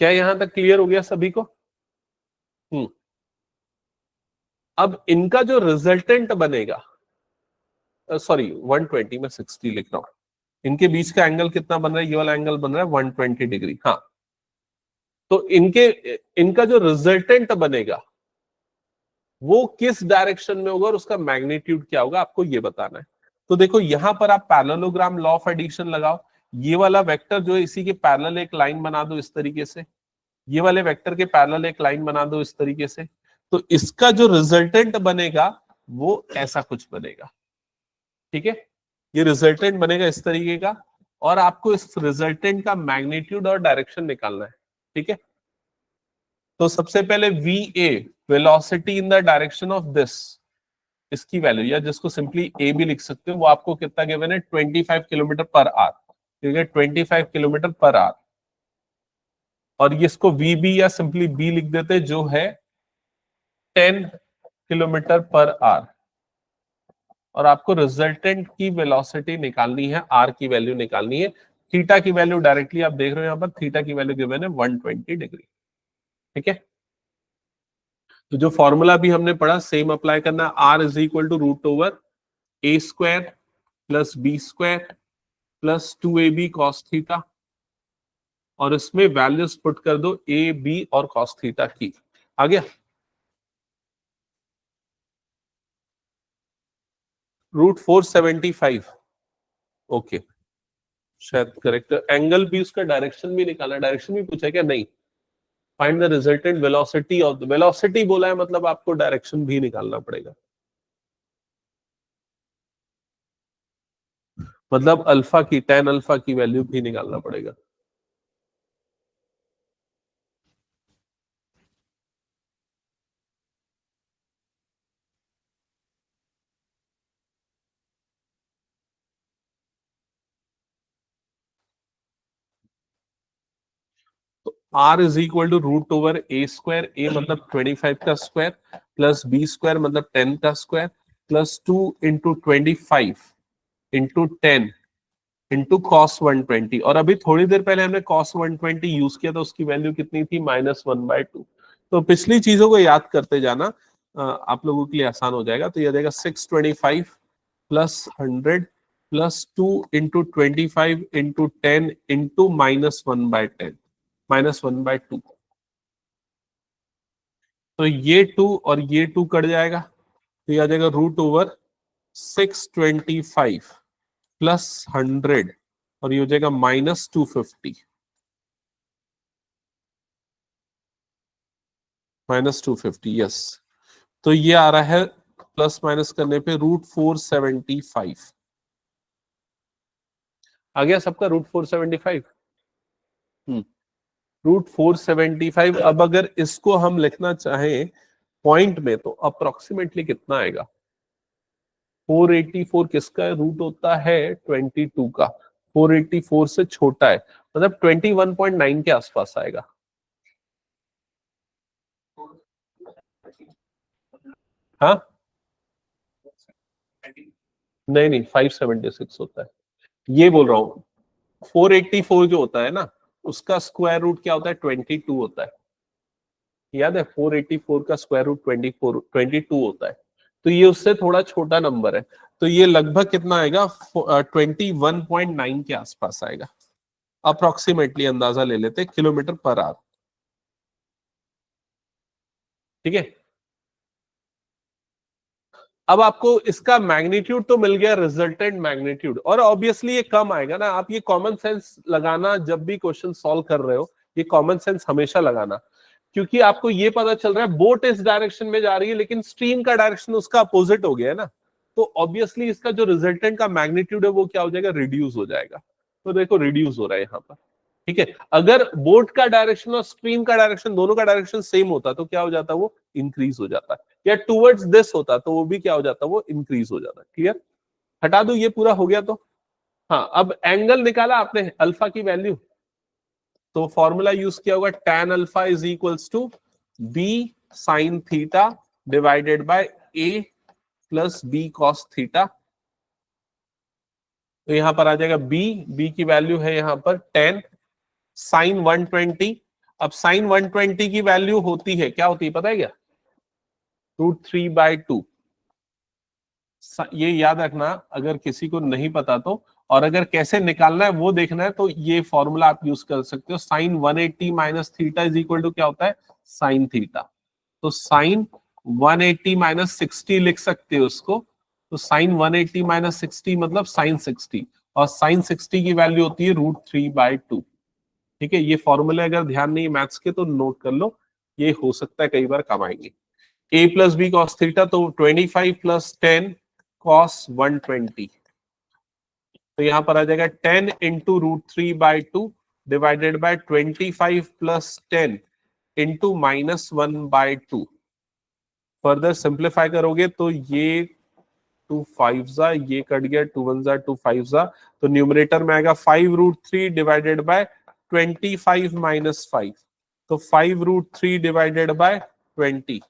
S1: क्या यहां तक क्लियर हो गया सभी को? अब इनका जो रिजल्टेंट बनेगा, सॉरी 120, मैं 60 लिख रहा हूं, इनके बीच का एंगल कितना बन रहा है, ये वाला एंगल बन रहा है 120 डिग्री। हाँ, तो इनका जो रिजल्टेंट बनेगा वो किस डायरेक्शन में होगा और उसका मैग्नीट्यूड क्या होगा, आपको ये बताना है। तो देखो यहां पर आप पैरेललोग्राम लॉ ऑफ एडिशन लगाओ, ये वाला वेक्टर जो है इसी के पैरेलल एक लाइन बना दो इस तरीके से, ये वाले वेक्टर के पैरेलल एक लाइन बना दो इस तरीके से, तो इसका जो रिजल्टेंट बनेगा वो ऐसा कुछ बनेगा। ठीक है, ये रिजल्टेंट बनेगा इस तरीके का, और आपको इस रिजल्टेंट का मैग्नीट्यूड और डायरेक्शन निकालना है। ठीक है, तो सबसे पहले we velocity in the direction of this, इसकी वैल्यू, या जिसको सिंपली ए भी लिख सकते हो, वो आपको कितना गिवन है 25 किलोमीटर पर आवर। ठीक है, 25 किलोमीटर पर आवर, और ये इसको वी बी या सिंपली बी लिख देते जो है 10 किलोमीटर पर आवर, और आपको रिजल्टेंट की वेलोसिटी निकालनी है, आर की वैल्यू निकालनी है। थीटा की वैल्यू डायरेक्टली आप देख रहे हो यहां पर, थीटा की वैल्यू गिवन है 120 डिग्री। ठीक है, तो जो फॉर्मूला भी हमने पढ़ा सेम अप्लाई करना, R is equal to root over A square plus B square plus 2ab cos theta, और इसमें वैल्यूज पुट कर दो ए बी और कॉस थीटा की। आ गया, रूट 475। ओके, शायद करेक्ट। एंगल भी, उसका डायरेक्शन भी निकालना, डायरेक्शन भी पूछा क्या? नहीं। Find the resultant velocity of the, velocity बोला है मतलब आपको डायरेक्शन भी निकालना पड़ेगा, मतलब अल्फा की, tan अल्फा की वैल्यू भी निकालना पड़ेगा। तो r is equal to root over A square, A मतलब 25 का स्क्वायर, प्लस बी स्क्वायर मतलब 10 का square, plus 2 into 25 into 10 into cos 120। और अभी थोड़ी देर पहले हमने कॉस 120 यूज किया था, उसकी वैल्यू कितनी थी? -1/2। तो पिछली चीजों को याद करते जाना, आप लोगों के लिए आसान हो जाएगा। तो यह देगा 625 plus 100 plus 2 into 25 into 10 into -1/10, -1/2। तो ये 2 और ये 2 कट जाएगा, तो यह आ जाएगा रूट ओवर 625 प्लस 100, और ये हो जाएगा -250, -250। यस, तो ये आ रहा है प्लस माइनस करने पे रूट 475। आ गया सबका रूट 475? रूट 475। अब अगर इसको हम लिखना चाहें पॉइंट में तो अप्रोक्सीमेटली कितना आएगा? 484 किसका रूट होता है? 22 का। 484 से छोटा है, मतलब 21.9 के आसपास आएगा। हाँ, नहीं नहीं, 576 होता है, ये बोल रहा हूँ। 484 जो होता है ना, उसका स्क्वायर रूट क्या होता है? 22 होता है। याद है, 484 का स्क्वायर रूट 22 होता है, तो ये उससे थोड़ा छोटा नंबर है। तो ये लगभग कितना आएगा? 21.9 के आसपास आएगा, अप्रोक्सीमेटली अंदाजा ले लेते किलोमीटर पर आवर। ठीक है, अब आपको इसका मैग्नीट्यूड तो मिल गया, रिजल्टेंट मैग्नीट्यूड, और ऑब्वियसली ये कम आएगा ना। आप ये कॉमन सेंस लगाना, जब भी क्वेश्चन सॉल्व कर रहे हो ये कॉमन सेंस हमेशा लगाना, क्योंकि आपको ये पता चल रहा है बोट इस डायरेक्शन में जा रही है, लेकिन स्ट्रीम का डायरेक्शन उसका अपोजिट हो गया है ना, तो ऑब्वियसली इसका जो रिजल्टेंट का मैग्नीट्यूड है वो क्या हो जाएगा? रिड्यूस हो जाएगा। तो देखो रिड्यूस हो रहा है यहाँ पर। ठीक है, अगर बोट का डायरेक्शन और स्ट्रीम का डायरेक्शन, दोनों का डायरेक्शन सेम होता तो क्या हो जाता? वो इंक्रीज हो जाता, या टूवर्ड्स दिस होता तो वो भी क्या हो जाता? वो इंक्रीज हो जाता। क्लियर? हटा दो, ये पूरा हो गया तो। हाँ, अब एंगल निकाला आपने, अल्फा की वैल्यू, तो फॉर्मूला यूज किया होगा tan alpha is equals to B sine theta divided by A plus B cos theta. तो यहाँ पर आ जाएगा बी की वैल्यू है यहाँ पर 10 साइन 120। अब साइन 120 की वैल्यू होती है, क्या होती है पता है क्या? √3/2। ये याद रखना अगर किसी को नहीं पता तो, और अगर कैसे निकालना है वो देखना है तो ये फॉर्मूला आप यूज कर सकते हो। Sine 180 minus theta is equal to क्या होता है? Sine theta. तो साइन 180 माइनस 60 लिख सकते हो उसको। तो साइन 180 माइनस 60 मतलब साइन 60, और साइन 60 की वैल्यू होती है √3/2। ठीक है, ये फॉर्मूले अगर ध्यान नहीं मैथ्स के तो नोट कर लो, ये हो सकता है कई बार काम आएंगे। a plus B cos theta, तो 25 प्लस 10 कॉस 120। तो यहां पर आ जाएगा 10 into √3/2 divided by 25 plus 10 into -1/2। Further simplify करोगे तो ये 2 5 जा, ये कट गया, 2 1 जा 2 5 जा, तो न्यूमरेटर में आएगा 5√3 डिवाइडेड बाय 25 माइनस 5। तो 5√3 डिवाइडेड बाय 20,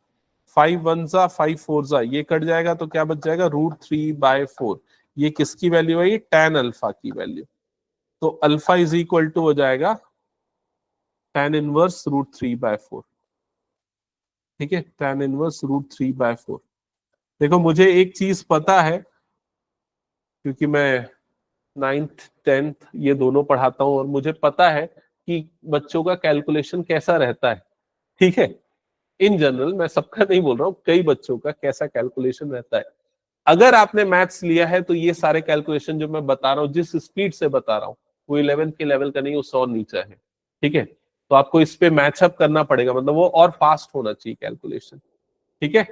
S1: 5 1 जा 5 4 जा, ये कट जाएगा तो क्या बच जाएगा? √3/4। ये किसकी वैल्यू है? ये tan अल्फा की वैल्यू। तो अल्फा इज इक्वल टू हो जाएगा tan इनवर्स √3/4। ठीक है, tan इनवर्स √3/4। देखो मुझे एक चीज पता है, क्योंकि मैं 9th 10th ये दोनों पढ़ाता हूं, और मुझे पता है कि बच्चों का कैलकुलेशन कैसा रहता है। ठीक है, इन जनरल, मैं सबका नहीं बोल रहा हूं, कई बच्चों का कैसा कैलकुलेशन रहता है। अगर आपने मैथ्स लिया है तो ये सारे कैलकुलेशन जो मैं बता रहा हूँ, जिस स्पीड से बता रहा हूँ, वो 11th के लेवल का नहीं, उससे और नीचा है। ठीक है, तो आपको इस पे मैचअप करना पड़ेगा, मतलब वो और फास्ट होना चाहिए कैलकुलेशन। ठीक है,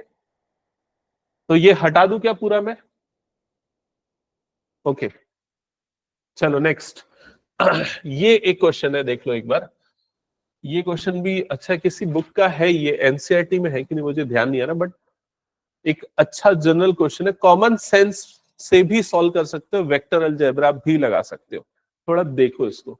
S1: तो ये हटा दूं क्या पूरा मैं? ओके, चलो नेक्स्ट। ये एक क्वेश्चन है, देख लो एक बार। ये क्वेश्चन भी अच्छा किसी बुक का है, ये एनसीईआरटी में है कि नहीं मुझे ध्यान नहीं आ रहा, बट एक अच्छा जनरल क्वेश्चन है, कॉमन सेंस से भी सॉल्व कर सकते हो, वेक्टर अलजेब्रा भी लगा सकते हो। थोड़ा देखो इसको।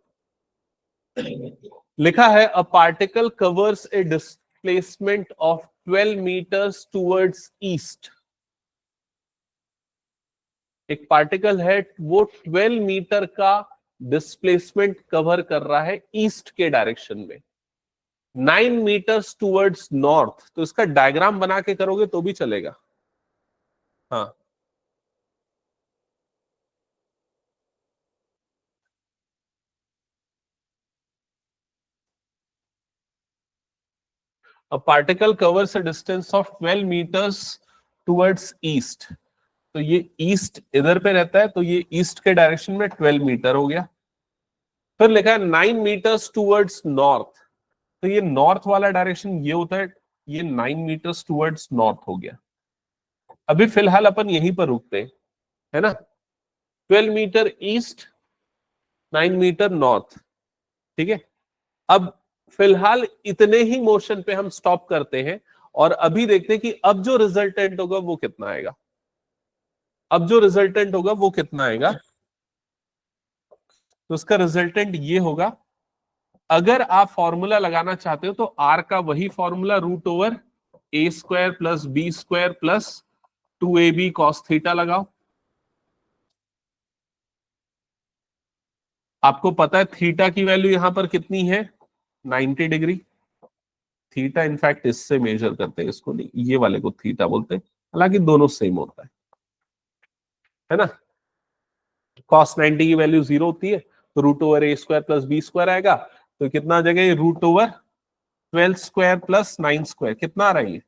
S1: लिखा है a particle covers a displacement of 12 meters towards east. एक पार्टिकल है, वो 12 मीटर का डिस्प्लेसमेंट कवर कर रहा है ईस्ट के डायरेक्शन में, 9 मीटर्स टुवर्ड्स नॉर्थ। तो इसका डायग्राम बना के करोगे तो भी चलेगा। हाँ, a particle covers a distance of 12 meters towards east। तो ये ईस्ट इधर पे रहता है, तो ये ईस्ट के डायरेक्शन में 12 मीटर हो गया। फिर लिखा है 9 मीटर्स टुवर्ड्स नॉर्थ। तो ये नॉर्थ वाला डायरेक्शन ये होता है, ये 9 मीटर्स टुवर्ड्स नॉर्थ हो गया। अभी फिलहाल अपन यहीं पर रुकते हैं, है ना? 12 मीटर ईस्ट, 9 मीटर नॉर्थ। ठीक है, अब फिलहाल इतने ही मोशन पे हम स्टॉप करते हैं, और अभी देखते हैं कि अब जो रिजल्टेंट होगा वो कितना आएगा। अब जो रिजल्टेंट होगा वो कितना आएगा? तो उसका रिजल्टेंट ये होगा, अगर आप फॉर्मूला लगाना चाहते हो तो आर का वही formula, √a² plus b² plus 2ab cos theta लगाओ। आपको पता है थीटा की वैल्यू यहां पर कितनी है? 90 डिग्री। थीटा इनफैक्ट इससे मेजर करते हैं, इसको नहीं, ये वाले को थीटा बोलते हैं, हालांकि दोनों सेम होता है ना? cos 90 की वैल्यू 0 होती है, तो √a² प्लस b² आएगा। तो कितना आ जाएगा? ये √12² प्लस 9² कितना आ रहा है? ये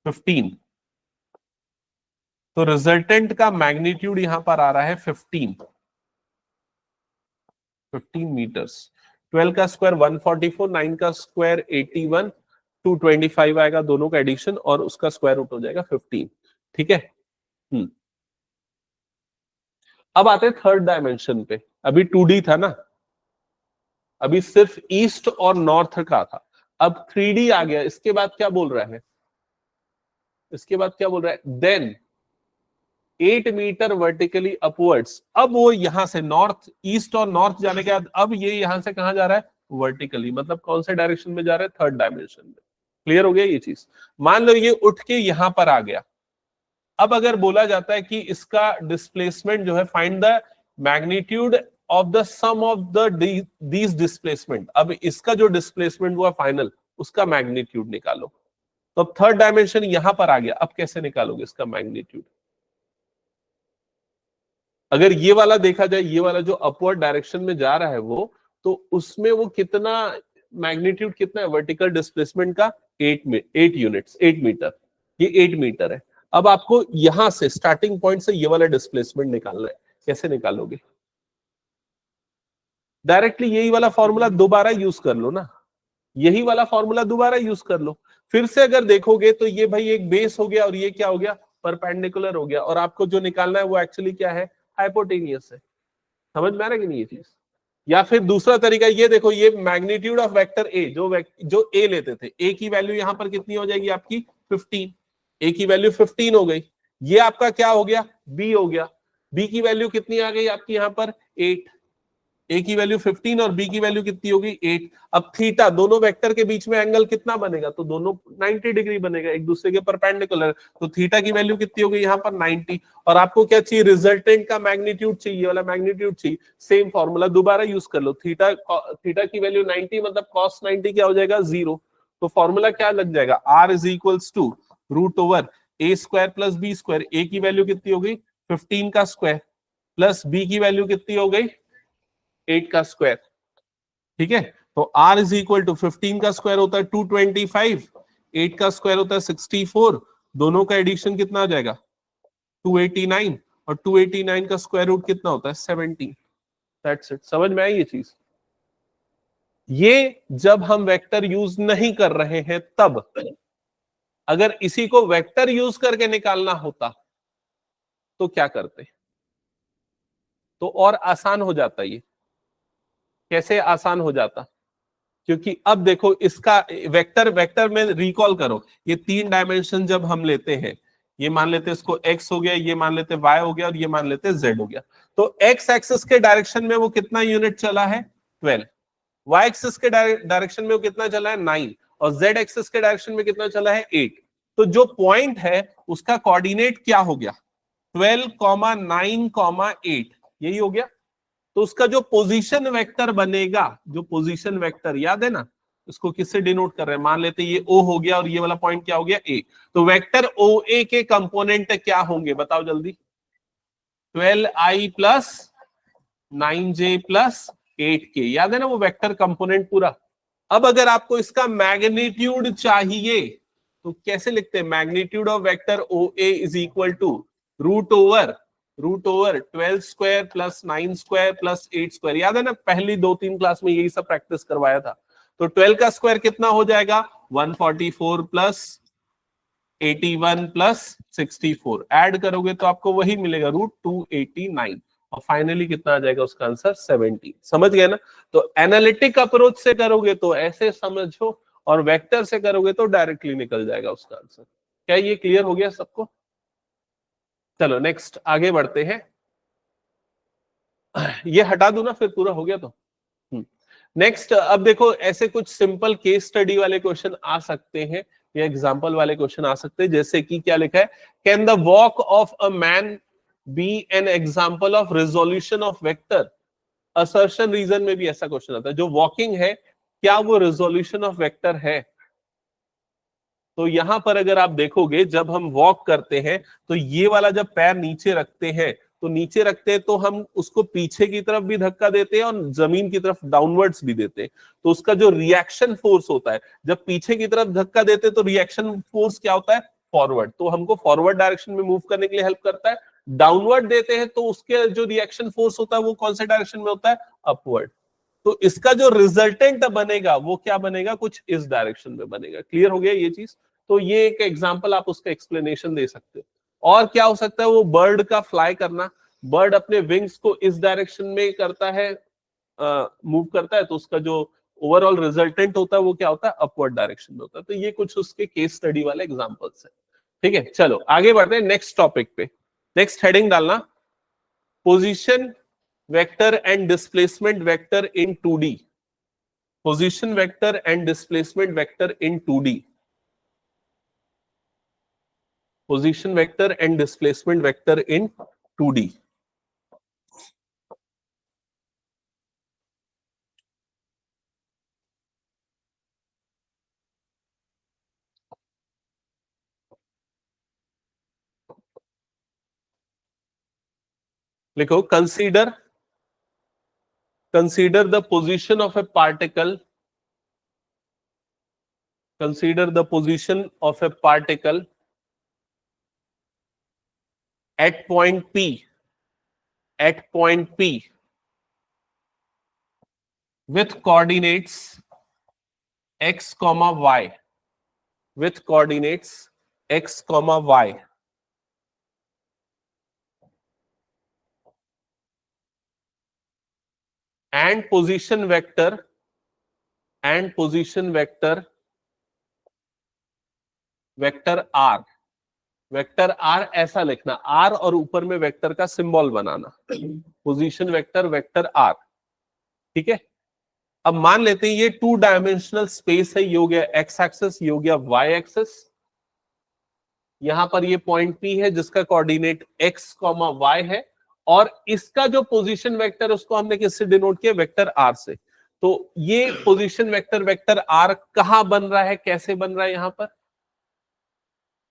S1: 15। तो रिजल्टेंट का मैग्नीट्यूड यहां पर आ रहा है 15 मीटर्स। 12 का स्क्वायर 144, 9 का स्क्वायर 81, 225 आएगा दोनों का एडिशन, और उसका स्क्वायर रूट हो जाएगा 15। ठीक है, अब आते हैं थर्ड डायमेंशन पे। अभी 2D था ना, अभी सिर्फ ईस्ट और नॉर्थ का था, अब 3D आ गया। इसके बाद क्या बोल रहा है? इसके बाद क्या बोल रहा है? Then 8 meter vertically upwards. अब वो यहां से नॉर्थ, ईस्ट और नॉर्थ जाने के बाद अब ये यहां से कहां जा रहा है? वर्टिकली, मतलब कौन से डायरेक्शन में जा रहा है? थर्ड डायमेंशन में। क्लियर हो गया ये चीज? मान लो ये उठ के यहां पर आ गया, अब अगर बोला जाता है कि इसका डिस्प्लेसमेंट जो है, find the magnitude of the sum of the these displacement, अब इसका जो डिस्प्लेसमेंट हुआ फाइनल, उसका मैग्नीट्यूड निकालो। तो अब थर्ड डायमेंशन यहां पर आ गया, अब कैसे निकालोगे इसका मैग्नीट्यूड? अगर ये वाला देखा जाए, ये वाला जो अपवर्ड डायरेक्शन में जा रहा है वो, तो उसमें वो कितना मैग्नीट्यूड कितना है वर्टिकल डिस्प्लेसमेंट का? 8 यूनिट्स, 8 मीटर, ये 8 मीटर है। अब आपको यहां से स्टार्टिंग पॉइंट से ये वाला डिस्प्लेसमेंट निकालना है, कैसे निकालोगे? डायरेक्टली यही वाला फॉर्मूला दोबारा यूज कर लो ना, यही वाला फॉर्मूला दोबारा यूज कर लो। फिर से अगर देखोगे तो ये भाई एक बेस हो गया और ये क्या हो गया? परपेंडिकुलर हो गया, और आपको जो निकालना है वो एक्चुअली क्या है? हाइपोटेनियस है। समझ में आ रहा है कि नहीं ये चीज? या फिर दूसरा तरीका ये देखो, ये मैग्नीट्यूड ऑफ वेक्टर ए, जो ए लेते थे, ए की वैल्यू यहां पर कितनी हो जाएगी आपकी? 15। ए की वैल्यू 15 हो गई, ये आपका क्या हो गया? बी हो गया। बी की वैल्यू कितनी आ गई आपकी यहां पर? 8। ए की वैल्यू 15 और बी की वैल्यू कितनी होगी? 8। अब थीटा, दोनों वेक्टर के बीच में एंगल कितना बनेगा? तो दोनों 90 डिग्री बनेगा, एक दूसरे के परपेंडिकुलर। तो थीटा की वैल्यू कितनी होगी यहाँ पर? 90। और आपको क्या चाहिए? रिजल्टेंट का मैग्नीट्यूड चाहिए, ये वाला मैग्नीट्यूड चाहिए। सेम फॉर्मूला दोबारा यूज कर लो। थीटा की वैल्यू 90 मतलब cos 90 क्या हो जाएगा? 0। तो फॉर्मूला क्या लग जाएगा? R is equals to root over A square plus B square. A की वैल्यू कितनी हो गई? 15 का स्क्वायर, प्लस बी की वैल्यू कितनी हो गई? 8 का स्क्वायर। ठीक है, तो r इज इक्वल टू 15 का स्क्वायर होता है 225, 8 का स्क्वायर होता है 64, दोनों का एडिशन कितना आ जाएगा? 289, और 289 का स्क्वायर रूट कितना होता है? 17। That's it. समझ में आई ये चीज? ये जब हम वेक्टर यूज नहीं कर रहे हैं तब। अगर इसी को वेक्टर यूज करके निकालना होता तो क्या करते? तो और आसान हो जाता ये। कैसे आसान हो जाता? क्योंकि अब देखो इसका वेक्टर, वेक्टर में रिकॉल करो, ये 3 डायमेंशन जब हम लेते हैं, ये मान लेते हैं इसको x हो गया, ये मान लेते y हो गया, और ये मान लेते z हो गया। तो x एक्सिस के डायरेक्शन में वो कितना यूनिट चला है? 12। y एक्सिस के डायरेक्शन में वो कितना चला है? 9। और z एक्सिस के डायरेक्शन में कितना चला है? 8। तो जो पॉइंट है उसका कोऑर्डिनेट क्या हो गया? 12, 9, 8, यही हो गया। तो उसका जो पोजीशन वेक्टर बनेगा, जो पोजीशन वेक्टर, याद है ना, उसको किससे डिनोट कर रहे हैं? मान लेते हैं ये O हो गया और ये वाला पॉइंट क्या हो गया? A। तो वेक्टर OA के कंपोनेंट क्या होंगे? बताओ जल्दी। 12i plus 9j plus 8k, याद है ना वो वेक्टर कंपोनेंट पूरा। अब अगर आपको इसका मैग्नीट्यूड चाहिए तो कैसे लिखते हैं? Magnitude of vector OA is equal to root over 12 square plus 9 square plus 8 square. याद है ना, पहली 2-3 क्लास में यही सब प्रैक्टिस करवाया था। तो 12 का स्क्वायर कितना हो जाएगा? 144 प्लस 81 प्लस 64। ऐड करोगे तो आपको वही मिलेगा, रूट 289। और फाइनली कितना आ जाएगा उसका आंसर? 17। समझ गए ना? तो एनालिटिक अप्रोच से करोगे तो ऐसे समझो, और वेक्टर से करोगे तो डायरेक्टली निकल जाएगा उसका आंसर। क्या ये क्लियर हो गया सबको? चलो नेक्स्ट आगे बढ़ते हैं। ये हटा दूं ना, फिर पूरा हो गया तो। नेक्स्ट, अब देखो ऐसे कुछ सिंपल केस स्टडी वाले क्वेश्चन आ सकते हैं, या एग्जांपल वाले क्वेश्चन आ सकते हैं। जैसे कि क्या लिखा है? Can the walk of a man be an example of resolution of vector? Assertion reason में भी ऐसा क्वेश्चन आता है, जो वॉकिंग है क्या वो रिजोल्यूशन ऑफ वेक्टर है? तो यहां पर अगर आप देखोगे, जब हम वॉक करते हैं तो ये वाला जब पैर नीचे रखते हैं, तो नीचे रखते हैं तो हम उसको पीछे की तरफ भी धक्का देते हैं और जमीन की तरफ डाउनवर्ड्स भी देते हैं। तो उसका जो रिएक्शन फोर्स होता है, जब पीछे की तरफ धक्का देते हैं तो रिएक्शन फोर्स क्या होता है? फॉरवर्ड। तो हमको फॉरवर्ड डायरेक्शन में मूव करने के लिए हेल्प करता है। डाउनवर्ड देते हैं तो उसके जो रिएक्शन फोर्स होता है वो कौन से डायरेक्शन में होता है? अपवर्ड। तो इसका जो रिजल्टेंट बनेगा वो क्या बनेगा? कुछ इस डायरेक्शन में बनेगा। क्लियर हो गया ये चीज? तो ये एक एग्जांपल आप उसका एक्सप्लेनेशन दे सकते हो। और क्या हो सकता है? वो बर्ड का फ्लाई करना, बर्ड अपने विंग्स को इस डायरेक्शन में करता है, मूव करता है, तो उसका जो ओवरऑल रिजल्टेंट होता है वो क्या होता है? अपवर्ड डायरेक्शन में होता है। तो ये कुछ उसके केस स्टडी वाले एग्जांपल्स है। ठीक है, चलो आगे बढ़ते हैं नेक्स्ट टॉपिक पे। नेक्स्ट हेडिंग डालना, position vector and displacement vector in 2D। Position vector and displacement vector in 2D। Position vector and displacement vector in 2D। लिखो, consider the position of A particle, consider the position of a particle at point P with coordinates x comma y, with coordinates x comma y, and position vector vector R. Vector R ऐसा लिखना, R और ऊपर में vector का symbol बनाना, position vector R. ठीक है, अब मान लेते हैं ये 2 डायमेंशनल स्पेस है, ये हो गया एक्स एक्सिस, ये हो गया वाई एक्सिस। यहां पर ये पॉइंट पी है जिसका कोऑर्डिनेट एक्स कॉमा वाई है, और इसका जो पोजीशन वेक्टर उसको हमने किससे डिनोट किया, वेक्टर आर से। तो ये पोजीशन वेक्टर आर कहां बन रहा है, कैसे बन रहा है, यहां पर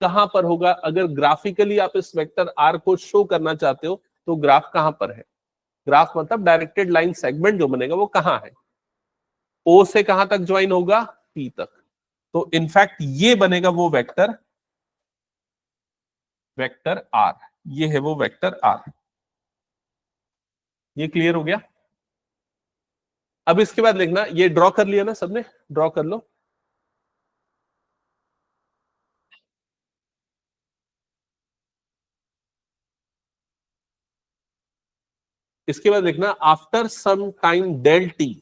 S1: कहां पर होगा? अगर ग्राफिकली आप इस वेक्टर आर को शो करना चाहते हो तो ग्राफ कहां पर है? ग्राफ मतलब डायरेक्टेड लाइन सेगमेंट जो बनेगा वो कहां है? ओ से कहां तक ज्वाइन होगा? पी तक। तो इनफैक्ट ये बनेगा वो वेक्टर आर, ये है वो वेक्टर आर। ये क्लियर हो गया? अब इसके बाद लिखना, ये ड्रॉ कर लिया ना सबने, ड्रॉ कर लो। इसके बाद लिखना, after some time del T,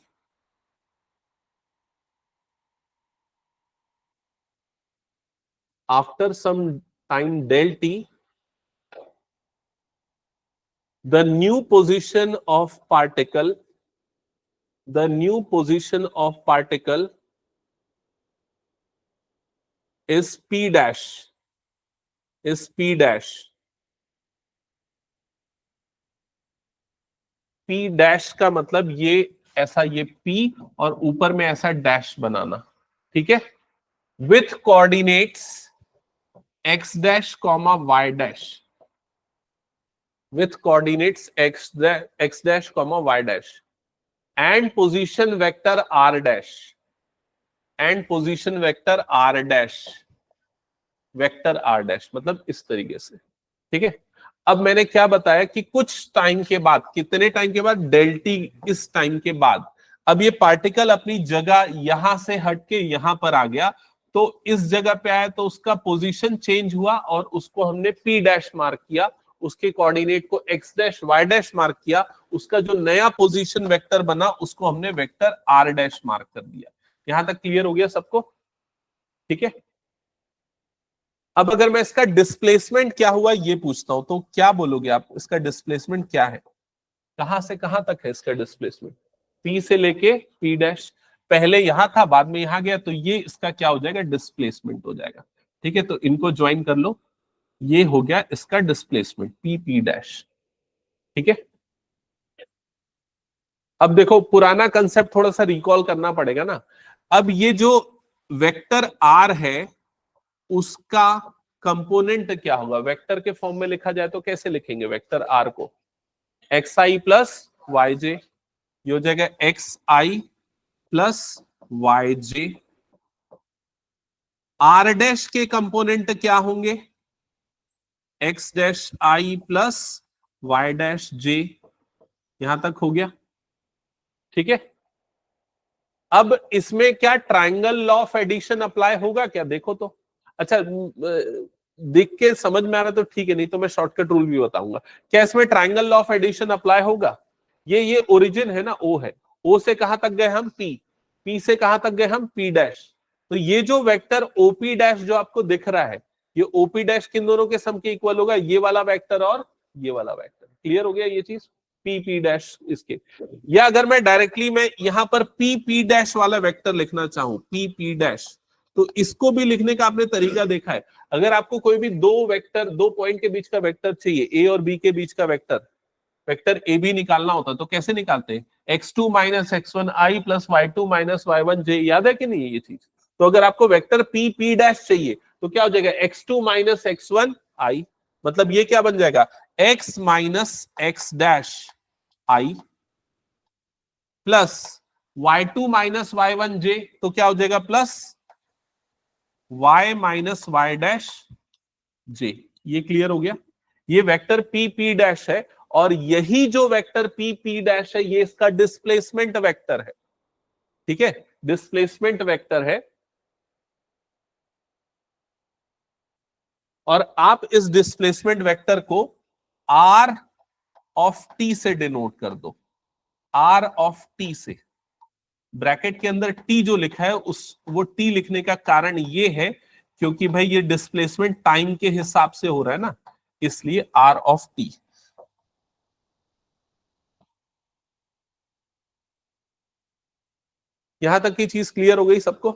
S1: after some time del t, the new position of particle is p dash, p dash का मतलब ये ऐसा, ये p और ऊपर में ऐसा डैश बनाना। ठीक है, with coordinates x dash comma y dash, with coordinates x dash comma y dash and position vector r dash, vector r dash, मतलब इस तरीके से। ठीक है, अब मैंने क्या बताया कि कुछ टाइम के बाद, कितने टाइम के बाद? डेल टी, इस टाइम के बाद अब ये पार्टिकल अपनी जगह यहां से हटके यहां पर आ गया, तो इस जगह पे आया तो उसका पोजीशन चेंज हुआ और उसको हमने पी डैश मार्क किया, उसके कोऑर्डिनेट को X dash Y dash mark किया, उसका जो नया पोजीशन वेक्टर बना उसको हमने वेक्टर आर डैश मार्क कर दिया। यहां तक क्लियर हो गया सबको? ठीक है, अब अगर मैं इसका डिस्प्लेसमेंट क्या हुआ ये पूछता हूं तो क्या बोलोगे आप? इसका डिस्प्लेसमेंट क्या है, कहां से कहां तक है इसका डिस्प्लेसमेंट? पी से लेके पी डैश, पहले यहां था बाद में यहां गया, तो ये इसका क्या हो जाएगा? डिस्प्लेसमेंट हो जाएगा। ठीक है, तो इनको ज्वाइन कर लो, ये हो गया इसका डिस्प्लेसमेंट पी पी डैश। ठीक है, अब देखो पुराना कंसेप्ट थोड़ा सा रिकॉल करना पड़ेगा ना। अब ये जो वेक्टर आर है उसका कंपोनेंट क्या होगा? वेक्टर के फॉर्म में लिखा जाए तो कैसे लिखेंगे वेक्टर आर को? X I plus Y J, ये हो जाएगा X I plus Y J. R dash के कंपोनेंट क्या होंगे? X dash I plus Y dash J. यहां तक हो गया? ठीक है, अब इसमें क्या triangle law of addition apply होगा क्या? देखो तो, अच्छा देख के समझ में आ रहा तो ठीक है, नहीं तो मैं शॉर्टकट रूल भी बताऊंगा। क्या इसमें triangle law of addition apply होगा? ये ओरिजिन है ना, ओ है, ओ से कहां तक गए हम? पी, पी से कहां तक गए हम? P dash. तो ये जो वेक्टर ओपी डैश जो आपको दिख रहा है, ये ओपी डैश किन दोनों के सम के इक्वल होगा? ये वाला वेक्टर और ये वाला वेक्टर। क्लियर हो गया ये चीज? पी पी डैश इसके, या अगर मैं डायरेक्टली मैं यहां पर पी पी डैश वाला वेक्टर लिखना चाहूं, पी पी डैश, तो इसको भी लिखने का आपने तरीका देखा है। अगर आपको कोई भी दो वेक्टर, दो पॉइंट के बीच का वेक्टर चाहिए, ए और बी के बीच का वेक्टर, वेक्टर ए बी निकालना होता तो कैसे निकालते हैं? x2 minus x1 i plus y2 minus y1 j, याद है कि नहीं ये चीज? तो अगर आपको वेक्टर p p डैश चाहिए तो क्या हो जाएगा? x2 माइनस x1 i, मतलब ये क्या बन जाएगा? x minus x dash i plus y2 minus y1 j, तो क्या हो जाएगा? Plus y minus y dash j। ये क्लियर हो गया? ये वेक्टर p p डैश है, और यही जो वेक्टर p p डैश है ये इसका डिस्प्लेसमेंट वेक्टर है। ठीक है, डिस्प्लेसमेंट वेक्टर है। और आप इस डिस्प्लेसमेंट वेक्टर को r ऑफ t से डिनोट कर दो, r ऑफ t से। ब्रैकेट के अंदर t जो लिखा है उस वो t लिखने का कारण ये है क्योंकि भाई ये डिस्प्लेसमेंट टाइम के हिसाब से हो रहा है ना, इसलिए r ऑफ t। यहां तक की चीज क्लियर हो गई सबको?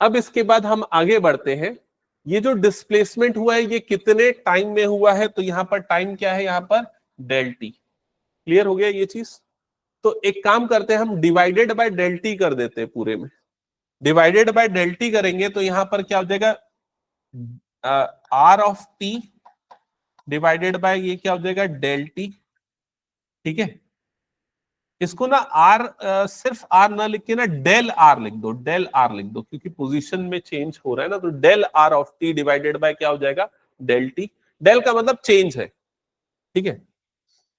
S1: अब इसके बाद हम आगे बढ़ते हैं। ये जो डिस्प्लेसमेंट हुआ है ये कितने टाइम में हुआ है? तो यहां पर टाइम क्या है? यहां पर डेल टी। क्लियर हो गया ये चीज? तो एक काम करते हैं, हम डिवाइडेड बाय डेल टी कर देते हैं पूरे में। डिवाइडेड बाय डेल टी करेंगे तो यहां पर क्या हो जाएगा? R of T divided by ये क्या हो जाएगा? Del T. ठीक है, इसको ना आर सिर्फ आर ना लिख के ना डेल आर लिख दो, डेल आर लिख दो, क्योंकि पोजीशन में चेंज हो रहा है ना। तो del R of T divided by क्या हो जाएगा? Del T. डेल का मतलब चेंज है। ठीक है,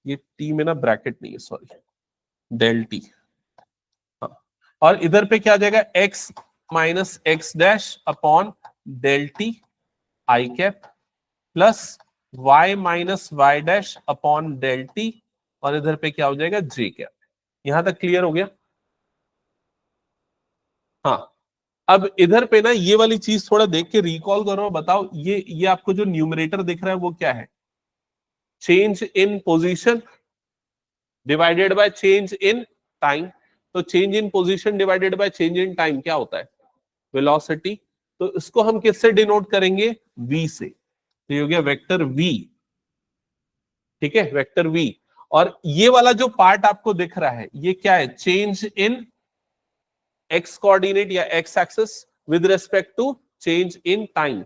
S1: ये टी में ना ब्रैकेट नहीं है, सॉरी, डेल टी। हाँ, और इधर पे क्या आ जाएगा? X minus X dash upon del T I cap plus Y minus Y dash upon del T, और इधर पे क्या हो जाएगा? J cap. यहां तक क्लियर हो गया? हाँ, अब इधर पे ना ये वाली चीज थोड़ा देख के रिकॉल करो, बताओ ये आपको जो न्यूमरेटर दिख रहा है वो क्या है? Change in position divided by change in time. तो change in position divided by change in time क्या होता है? वेलोसिटी। तो इसको हम किससे डिनोट करेंगे? v से। तो ये हो गया वेक्टर v। ठीक है, वेक्टर v। और ये वाला जो पार्ट आपको दिख रहा है ये क्या है? चेंज इन एक्स कोऑर्डिनेट या X axis with respect to change in time.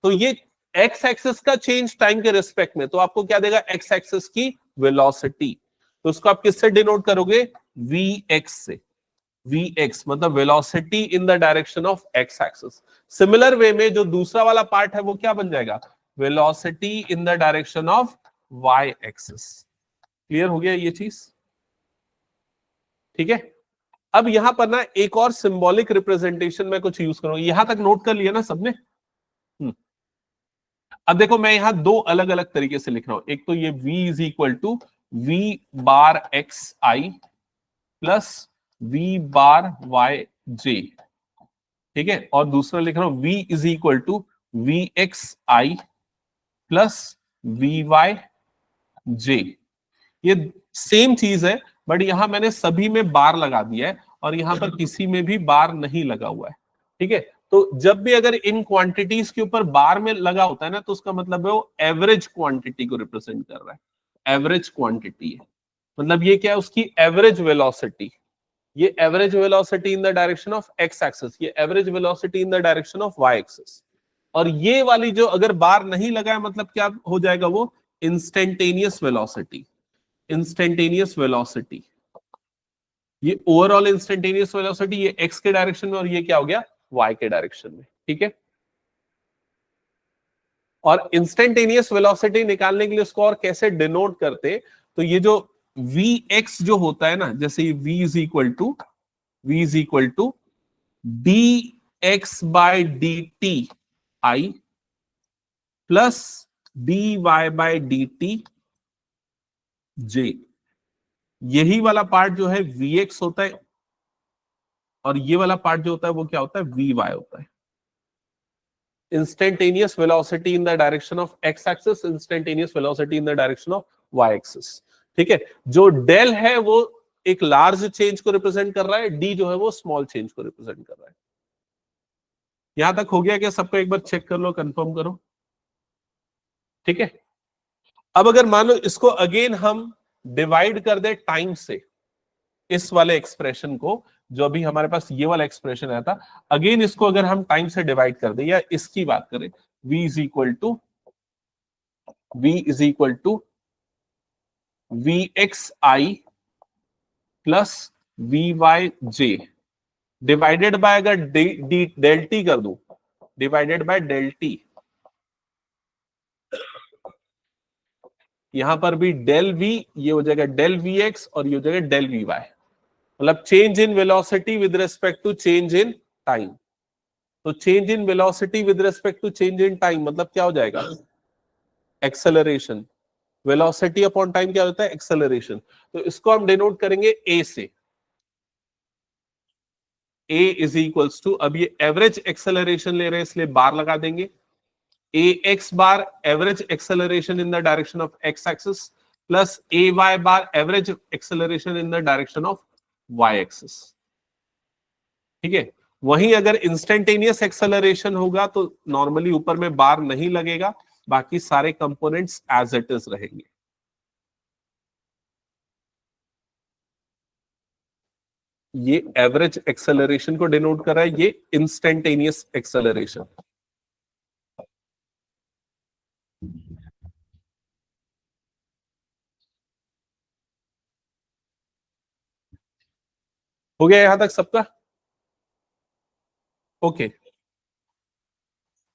S1: तो ये एक्स एक्सिस का चेंज टाइम के रिस्पेक्ट में, तो आपको क्या देगा? एक्स एक्सिस की वेलोसिटी। तो उसको आप किससे डिनोट करोगे? वी एक्स से। वी एक्स मतलब velocity in the direction of X axis. Similar way में जो दूसरा वाला पार्ट है वो क्या बन जाएगा? Velocity in the direction of Y axis. Clear हो गया ये चीज? ठीक है, अब यहां पर ना एक और सिंबॉलिक रिप्रेजेंटेशन में कुछ यूज करूंगा। यहां तक नोट कर लिया ना सबने? अब देखो मैं यहां दो अलग अलग तरीके से लिख रहा हूं। एक तो ये v is equal to v bar X I plus v bar Y J. ठीक है, और दूसरा लिख रहा हूं v is equal to v X I plus v Y J. ये सेम चीज है, बट यहां मैंने सभी में बार लगा दिया है और यहां पर किसी में भी बार नहीं लगा हुआ है। ठीक है, तो जब भी अगर इन क्वांटिटीज के ऊपर बार में लगा होता है ना, तो उसका मतलब है वो एवरेज क्वांटिटी को रिप्रेजेंट कर रहा है। एवरेज क्वांटिटी है, मतलब ये क्या है? उसकी एवरेज वेलोसिटी। ये average velocity in the direction of X axis, ये average velocity in the direction of Y axis. और ये वाली जो अगर बार नहीं लगा है, मतलब क्या हो जाएगा? वो इंस्टेंटेनियस वेलोसिटी। इंस्टेंटेनियस वेलोसिटी, ये ओवरऑल इंस्टेंटेनियस वेलोसिटी, ये एक्स के डायरेक्शन में, और ये क्या हो गया? वाई के डायरेक्शन में। ठीक है, और इंस्टेंटेनियस वेलोसिटी निकालने के लिए उसको और कैसे डिनोट करते? तो ये जो vx जो होता है ना, जैसे ये v is equal to D X by D T I plus D Y by D T J. यही वाला पार्ट जो है vx होता है, और ये वाला पार्ट जो होता है वो क्या होता है? vy होता है। Instantaneous velocity in the direction of X axis, instantaneous velocity in the direction of Y axis. ठीक है, जो डेल है वो एक लार्ज चेंज को रिप्रेजेंट कर रहा है, डी जो है वो स्मॉल चेंज को रिप्रेजेंट कर रहा है। यहां तक हो गया क्या सबको? एक बार चेक कर लो, कंफर्म करो। ठीक है, अब अगर मान लो इसको अगेन हम डिवाइड कर दे टाइम से, इस वाले एक्सप्रेशन को, जो अभी हमारे पास ये वाला एक्सप्रेशन आया था, अगेन इसको अगर हम टाइम से डिवाइड कर दे, या इसकी बात करें, v is equal to vxi plus vy divided by, अगर डेल टी कर दूं, डिवाइडेड बाय डेल टी, यहां पर भी डेल v, ये हो जाएगा डेल vx और ये हो जाएगा डेल vy, मतलब change in velocity with respect to change in time. तो change in velocity with respect to change in time मतलब क्या हो जाएगा? एक्सेलरेशन। वेलोसिटी अपॉन टाइम क्या होता है? एक्सेलरेशन। तो इसको हम डिनोट करेंगे ए से। ए इज इक्वल्स टू, अब ये एवरेज एक्सेलरेशन ले रहे हैं इसलिए बार लगा देंगे, A X bar average acceleration in the direction of X axis plus A Y bar average acceleration in the direction of Y axis. ठीक है, वहीं अगर इंस्टेंटेनियस एक्सेलरेशन होगा तो नॉर्मली ऊपर में बार नहीं लगेगा, बाकी सारे कंपोनेंट्स एज इट इज रहेंगे। ये एवरेज एक्सेलरेशन को डिनोट कर रहा है, ये इंस्टेंटेनियस एक्सेलरेशन। हो गया यहां तक सबका? ओके,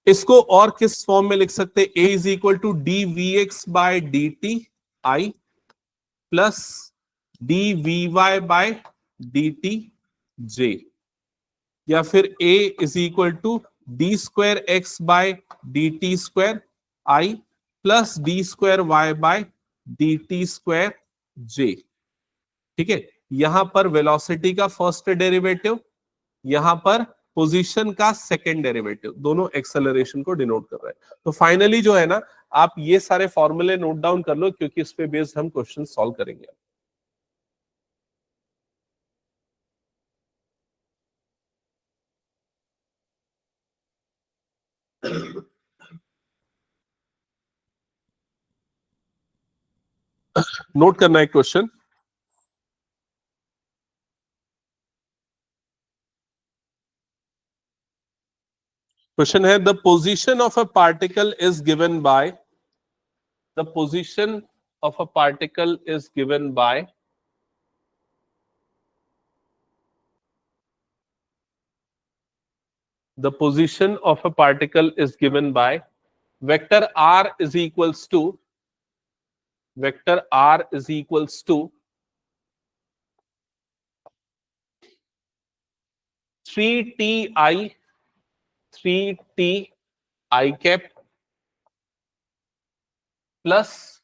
S1: इसको और किस फॉर्म में लिख सकते? A is equal to D V X by D T I plus D V Y by D T J, या फिर A is equal to D square X by D T square I plus D square Y by D T square J. ठीक है, यहां पर velocity का first derivative, यहां पर position का सेकंड डेरिवेटिव, दोनों एक्सेलरेशन को डिनोट कर रहा है। तो फाइनली जो है ना, आप ये सारे फॉर्मूले नोट डाउन कर लो, क्योंकि इस पे बेस्ड हम क्वेश्चन सॉल्व करेंगे। नोट करना है क्वेश्चन। क्वेश्चन है, the position of a particle is given by, the position of a particle is given by the position of a particle is given by vector r is equals to, vector r is equals to 3ti 3ti cap plus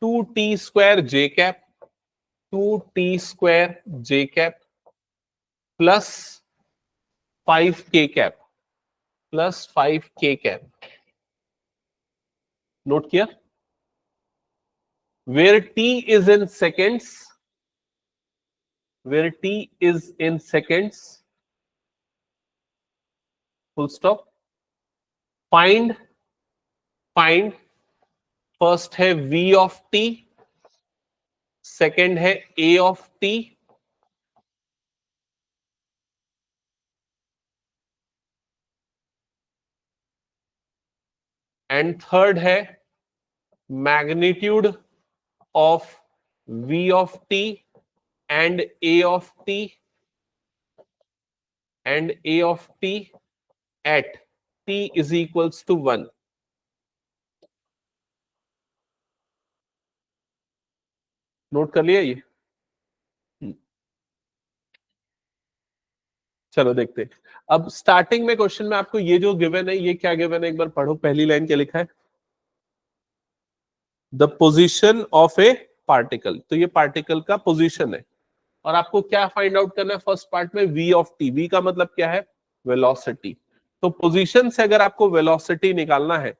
S1: 2t square j cap 2t square j cap plus 5k cap plus 5k cap। Note किया? where t is in seconds, where t is in seconds, full stop, find first है v of t, second है a of t, and third है magnitude of v of t and a of t and a of t at t is equals to 1। Note कर लिया ये? चलो देखते हैं। अब स्टार्टिंग में क्वेश्चन में आपको ये जो गिवन है, ये क्या गिवन है एक बार पढ़ो। पहली लाइन क्या लिखा है? The position of A particle. तो ये पार्टिकल का पोजीशन है, और आपको क्या फाइंड आउट करना है फर्स्ट पार्ट में? v of t। v का मतलब क्या है? वेलोसिटी। तो पोजीशन से अगर आपको वेलोसिटी निकालना है,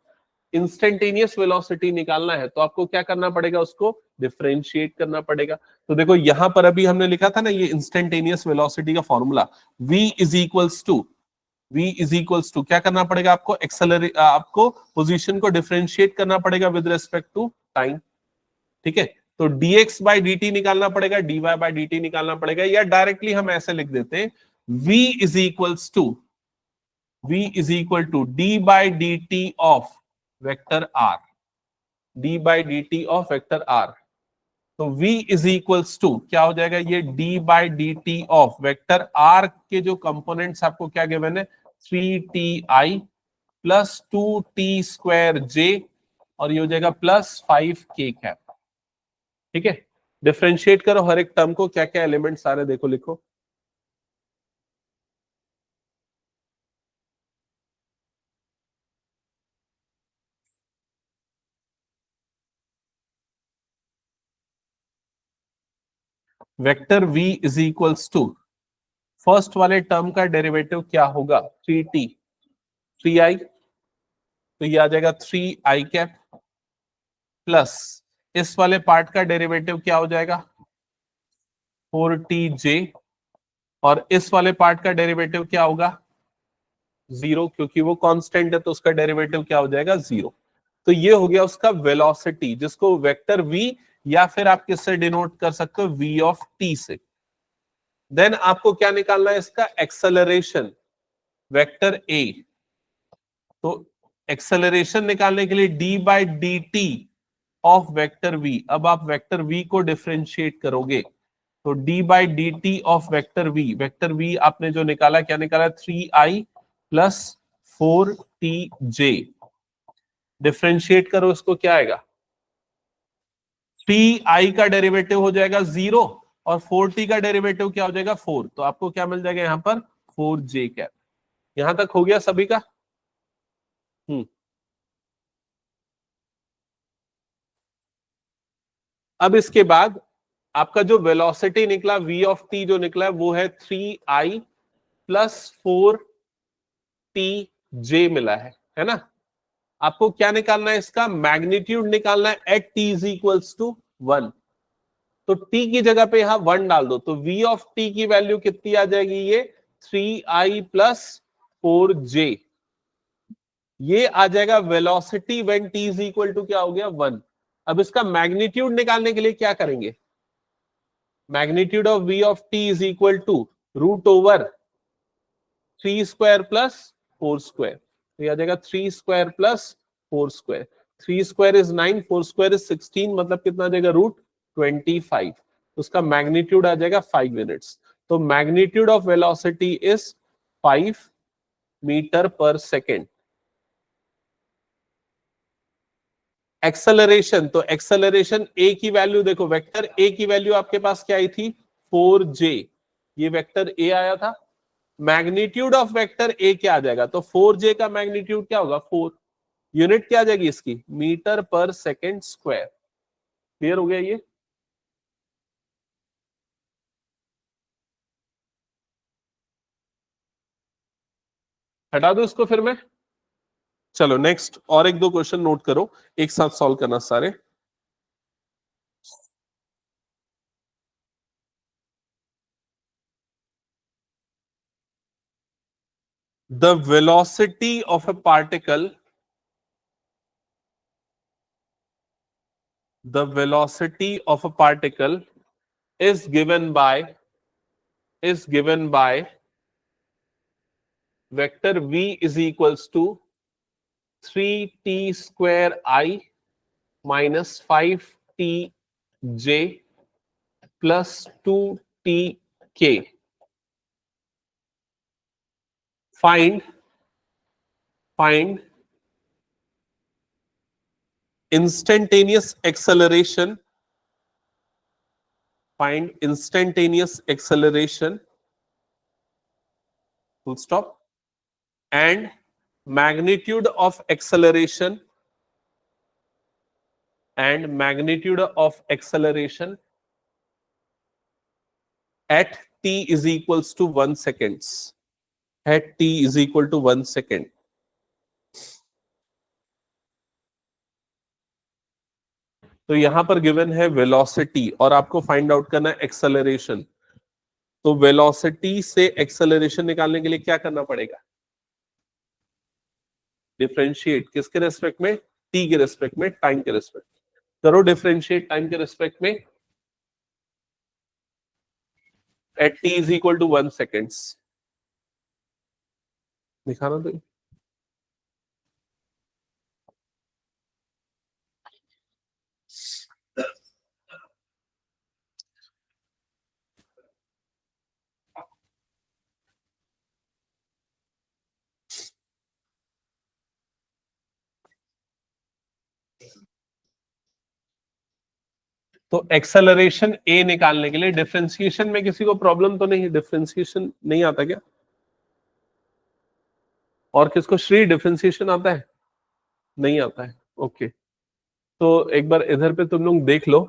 S1: इंस्टेंटेनियस वेलोसिटी निकालना है तो आपको क्या करना पड़ेगा, उसको डिफरेंशिएट करना पड़ेगा। तो देखो यहां पर अभी हमने लिखा था ना ये इंस्टेंटेनियस वेलोसिटी का formula, v is equals to क्या करना पड़ेगा आपको, एक्सेलरेट, आपको पोजीशन को डिफरेंशिएट करना पड़ेगा विद रिस्पेक्ट टू टाइम। ठीक है, तो dx बाई dt निकालना पड़ेगा, dy बाई dt निकालना पड़ेगा, या डायरेक्टली हम ऐसे लिख देते हैं v is equal to d by dt of vector r, d by dt of vector r। तो v इज इक्वल्स टू क्या हो जाएगा, ये d by dt of vector r के जो कंपोनेंट्स आपको क्या गिवन है, 3ti plus 2t square j, और ये हो जाएगा प्लस 5k कैप। ठीक है, डिफरेंशिएट करो हर एक टर्म को, क्या क्या एलिमेंट सारे देखो लिखो। Vector v is equals to first वाले टर्म का डेरिवेटिव क्या होगा, 3t 3i, तो ये आ जाएगा 3i कैप, प्लस इस वाले पार्ट का डेरिवेटिव क्या हो जाएगा 4tj, और इस वाले पार्ट का डेरिवेटिव क्या होगा 0, क्योंकि वो कांस्टेंट है तो उसका डेरिवेटिव क्या हो जाएगा 0। तो ये हो गया उसका वेलोसिटी, जिसको वेक्टर v या फिर आप किससे डिनोट कर सकते हो, v ऑफ t से। देन आपको क्या निकालना है, इसका एक्सेलरेशन, वेक्टर a। तो एक्सेलरेशन निकालने के लिए d by D T of vector v, अब आप वेक्टर v को डिफरेंशिएट करोगे तो d by D T of vector v आपने जो निकाला, क्या निकाला, 3i प्लस 4tj, डिफरेंशिएट करो इसको, क्या आएगा, 3i का डेरिवेटिव हो जाएगा 0 और 4t का डेरिवेटिव क्या हो जाएगा 4, तो आपको क्या मिल जाएगा यहां पर 4j कैप। यहां तक हो गया सभी का। अब इसके बाद आपका जो वेलोसिटी निकला v ऑफ t जो निकला है वो है 3i प्लस 4tj मिला है ना। आपको क्या निकालना है, इसका मैग्नीट्यूड निकालना है at t is equals to 1। तो t की जगह पे यहां 1 डाल दो, तो v ऑफ t की वैल्यू कितनी आ जाएगी, ये 3i प्लस 4j, ये आ जाएगा velocity when t is equal to क्या हो गया 1। अब इसका मैग्नीट्यूड निकालने के लिए क्या करेंगे, magnitude of v of t is equal to root over 3 square plus 4 square, तो ये आ जाएगा 3 square plus 4 square, 3 square is 9, 4 square is 16, मतलब कितना आ जाएगा रूट 25, उसका मैग्नीट्यूड आ जाएगा 5 यूनिट्स। तो magnitude of velocity is 5 meter पर सेकेंड। एक्सेलरेशन, तो एक्सेलरेशन ए की वैल्यू देखो, वेक्टर ए की वैल्यू आपके पास क्या आई थी 4j, ये वेक्टर ए आया था। मैग्नीट्यूड ऑफ वेक्टर ए क्या आ जाएगा, तो 4j का मैग्नीट्यूड क्या होगा 4, यूनिट क्या आ जाएगी इसकी, मीटर पर सेकेंड स्क्वायर। क्लियर हो गया ये। हटा दो इसको फिर मैं, चलो नेक्स्ट और एक दो क्वेश्चन नोट करो, एक साथ सॉल्व करना सारे। The velocity of a particle, the velocity of a particle is given by vector v is equals to 3t square I minus 5tj plus 2tk. Find instantaneous acceleration, full stop, and magnitude of acceleration at t is equals to 1 seconds, at t is equal to 1 second. तो यहां पर given है velocity और आपको find out करना है acceleration. तो velocity से एक्सेलरेशन निकालने के लिए क्या करना पड़ेगा? डिफरेंशिएट किसके रेस्पेक्ट में? टी के रेस्पेक्ट में, टाइम के रेस्पेक्ट। करो डिफरेंशिएट टाइम के रेस्पेक्ट में at T is equal to 1 seconds. दिखाना तो। तो एक्सेलरेशन ए निकालने के लिए डिफरेंशिएशन में किसी को प्रॉब्लम तो नहीं? डिफरेंशिएशन नहीं आता क्या? और किसको श्री डिफरेंशिएशन आता है? नहीं आता है। ओके, तो एक बार इधर पे तुम लोग देख लो।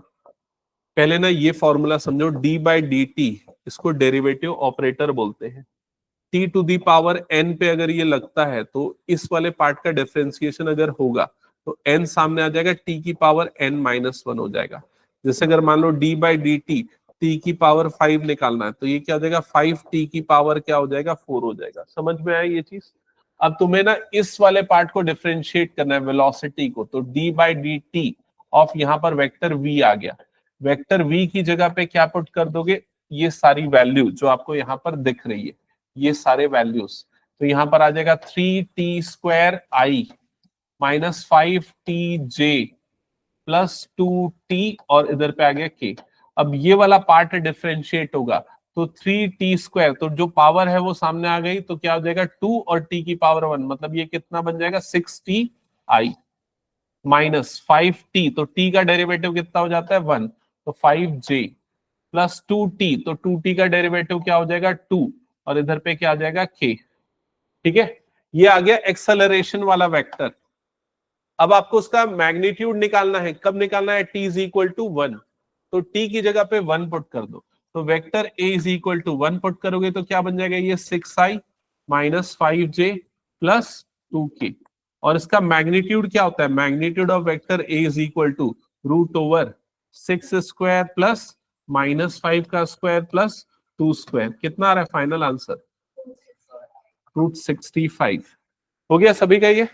S1: पहले ना ये फॉर्मूला समझो, डी बाई डी टी, इसको डेरिवेटिव ऑपरेटर बोलते हैं। T to the power N पे अगर ये लगता है तो इस वाले पार्ट का डिफरेंशिएशन अगर होगा तो एन सामने आ जाएगा, टी की पावर एन माइनस वन हो जाएगा। जैसे अगर मान लो D by D T, T की पावर 5 निकालना है तो ये क्या हो जाएगा? 5 टी की पावर क्या हो जाएगा? 4 हो जाएगा। समझ में आया ये चीज? अब तुम्हें ना इस वाले पार्ट को डिफरेंशिएट करना है, वेलोसिटी को। तो D by D T of यहाँ पर वेक्टर वी आ गया। वेक्टर वी की जगह पे क्या पुट कर दोगे? ये सारी वैल्यू जो आपको यहाँ पर दिख रही है, ये सारे वैल्यूज। तो यहां पर आ जाएगा 3t² -5tj +2t और इधर पे आ गया k। अब ये वाला पार्ट डिफरेंशिएट होगा तो 3t², तो जो पावर है वो सामने आ गई, तो क्या हो जाएगा? 2 और t की पावर 1, मतलब ये कितना बन जाएगा? 6ti -5t, तो t का डेरिवेटिव कितना हो जाता है? 1, तो 5j +2t, तो 2t का डेरिवेटिव क्या हो जाएगा? 2, और इधर पे क्या आ जाएगा? k। ठीक है, ये आ गया एक्सेलरेशन वाला वेक्टर। अब आपको उसका मैग्नीट्यूड निकालना है। कब निकालना है? t इज इक्वल टू 1, तो t की जगह पे 1 पुट कर दो। तो vector a is equal to 1 put करोगे तो क्या बन जाएगा? ये 6i -5j +2k। और इसका मैग्नीट्यूड क्या होता है? Magnitude of vector a is equal to √6² plus -5 का स्क्वायर प्लस 2 स्क्वायर। कितना आ रहा है फाइनल आंसर? √65। हो गया सभी का ये?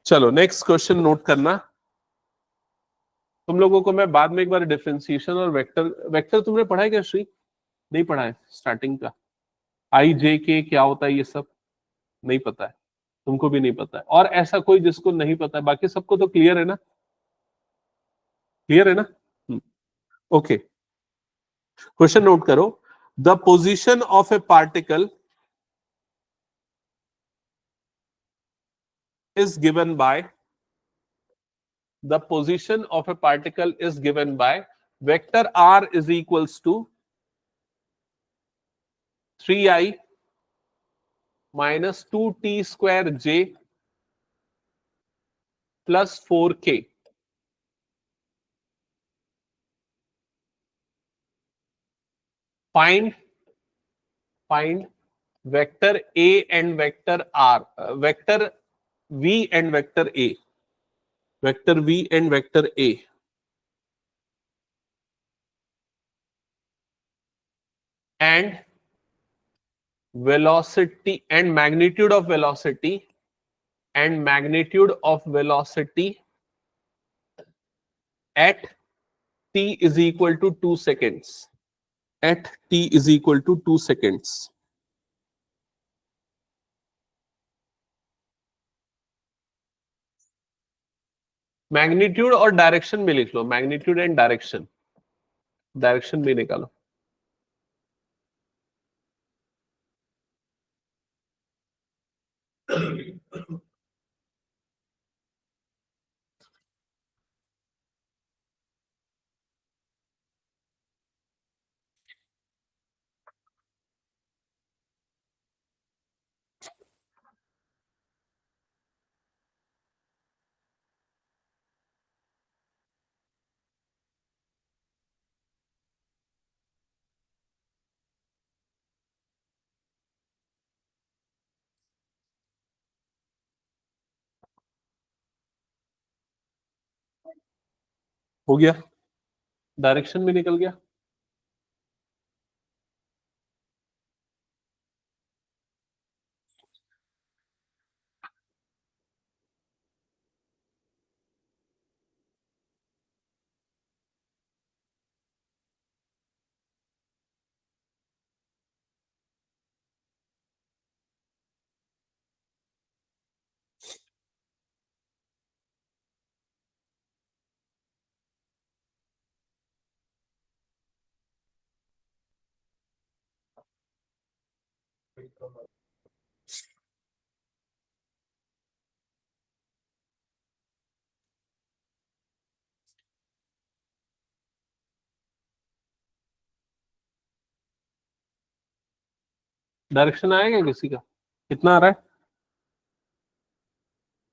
S1: चलो नेक्स्ट क्वेश्चन नोट करना। तुम लोगों को मैं बाद में एक बार डिफरेंशिएशन और वेक्टर, वेक्टर तुमने पढ़ा है क्या श्री? नहीं पढ़ा है स्टार्टिंग का? आई जे के क्या होता है ये सब नहीं पता है? तुमको भी नहीं पता है और ऐसा कोई जिसको नहीं पता है? बाकी सबको तो क्लियर है ना? क्लियर है ना? ओके, क्वेश्चन नोट करो। The position of A particle is given by, the position of a particle is given by vector r is equals to 3i -2t²j plus 4k. Find vector a and vector r, vector v and vector a, vector v and vector a, and velocity and magnitude of velocity, and magnitude of velocity at t is equal to 2 seconds, at t is equal to 2 seconds. Magnitude और direction भी लिख लो, magnitude and direction, direction भी निकालो। हो गया, direction भी निकल गया। डायरेक्शन आएगा किसी का? कितना आ रहा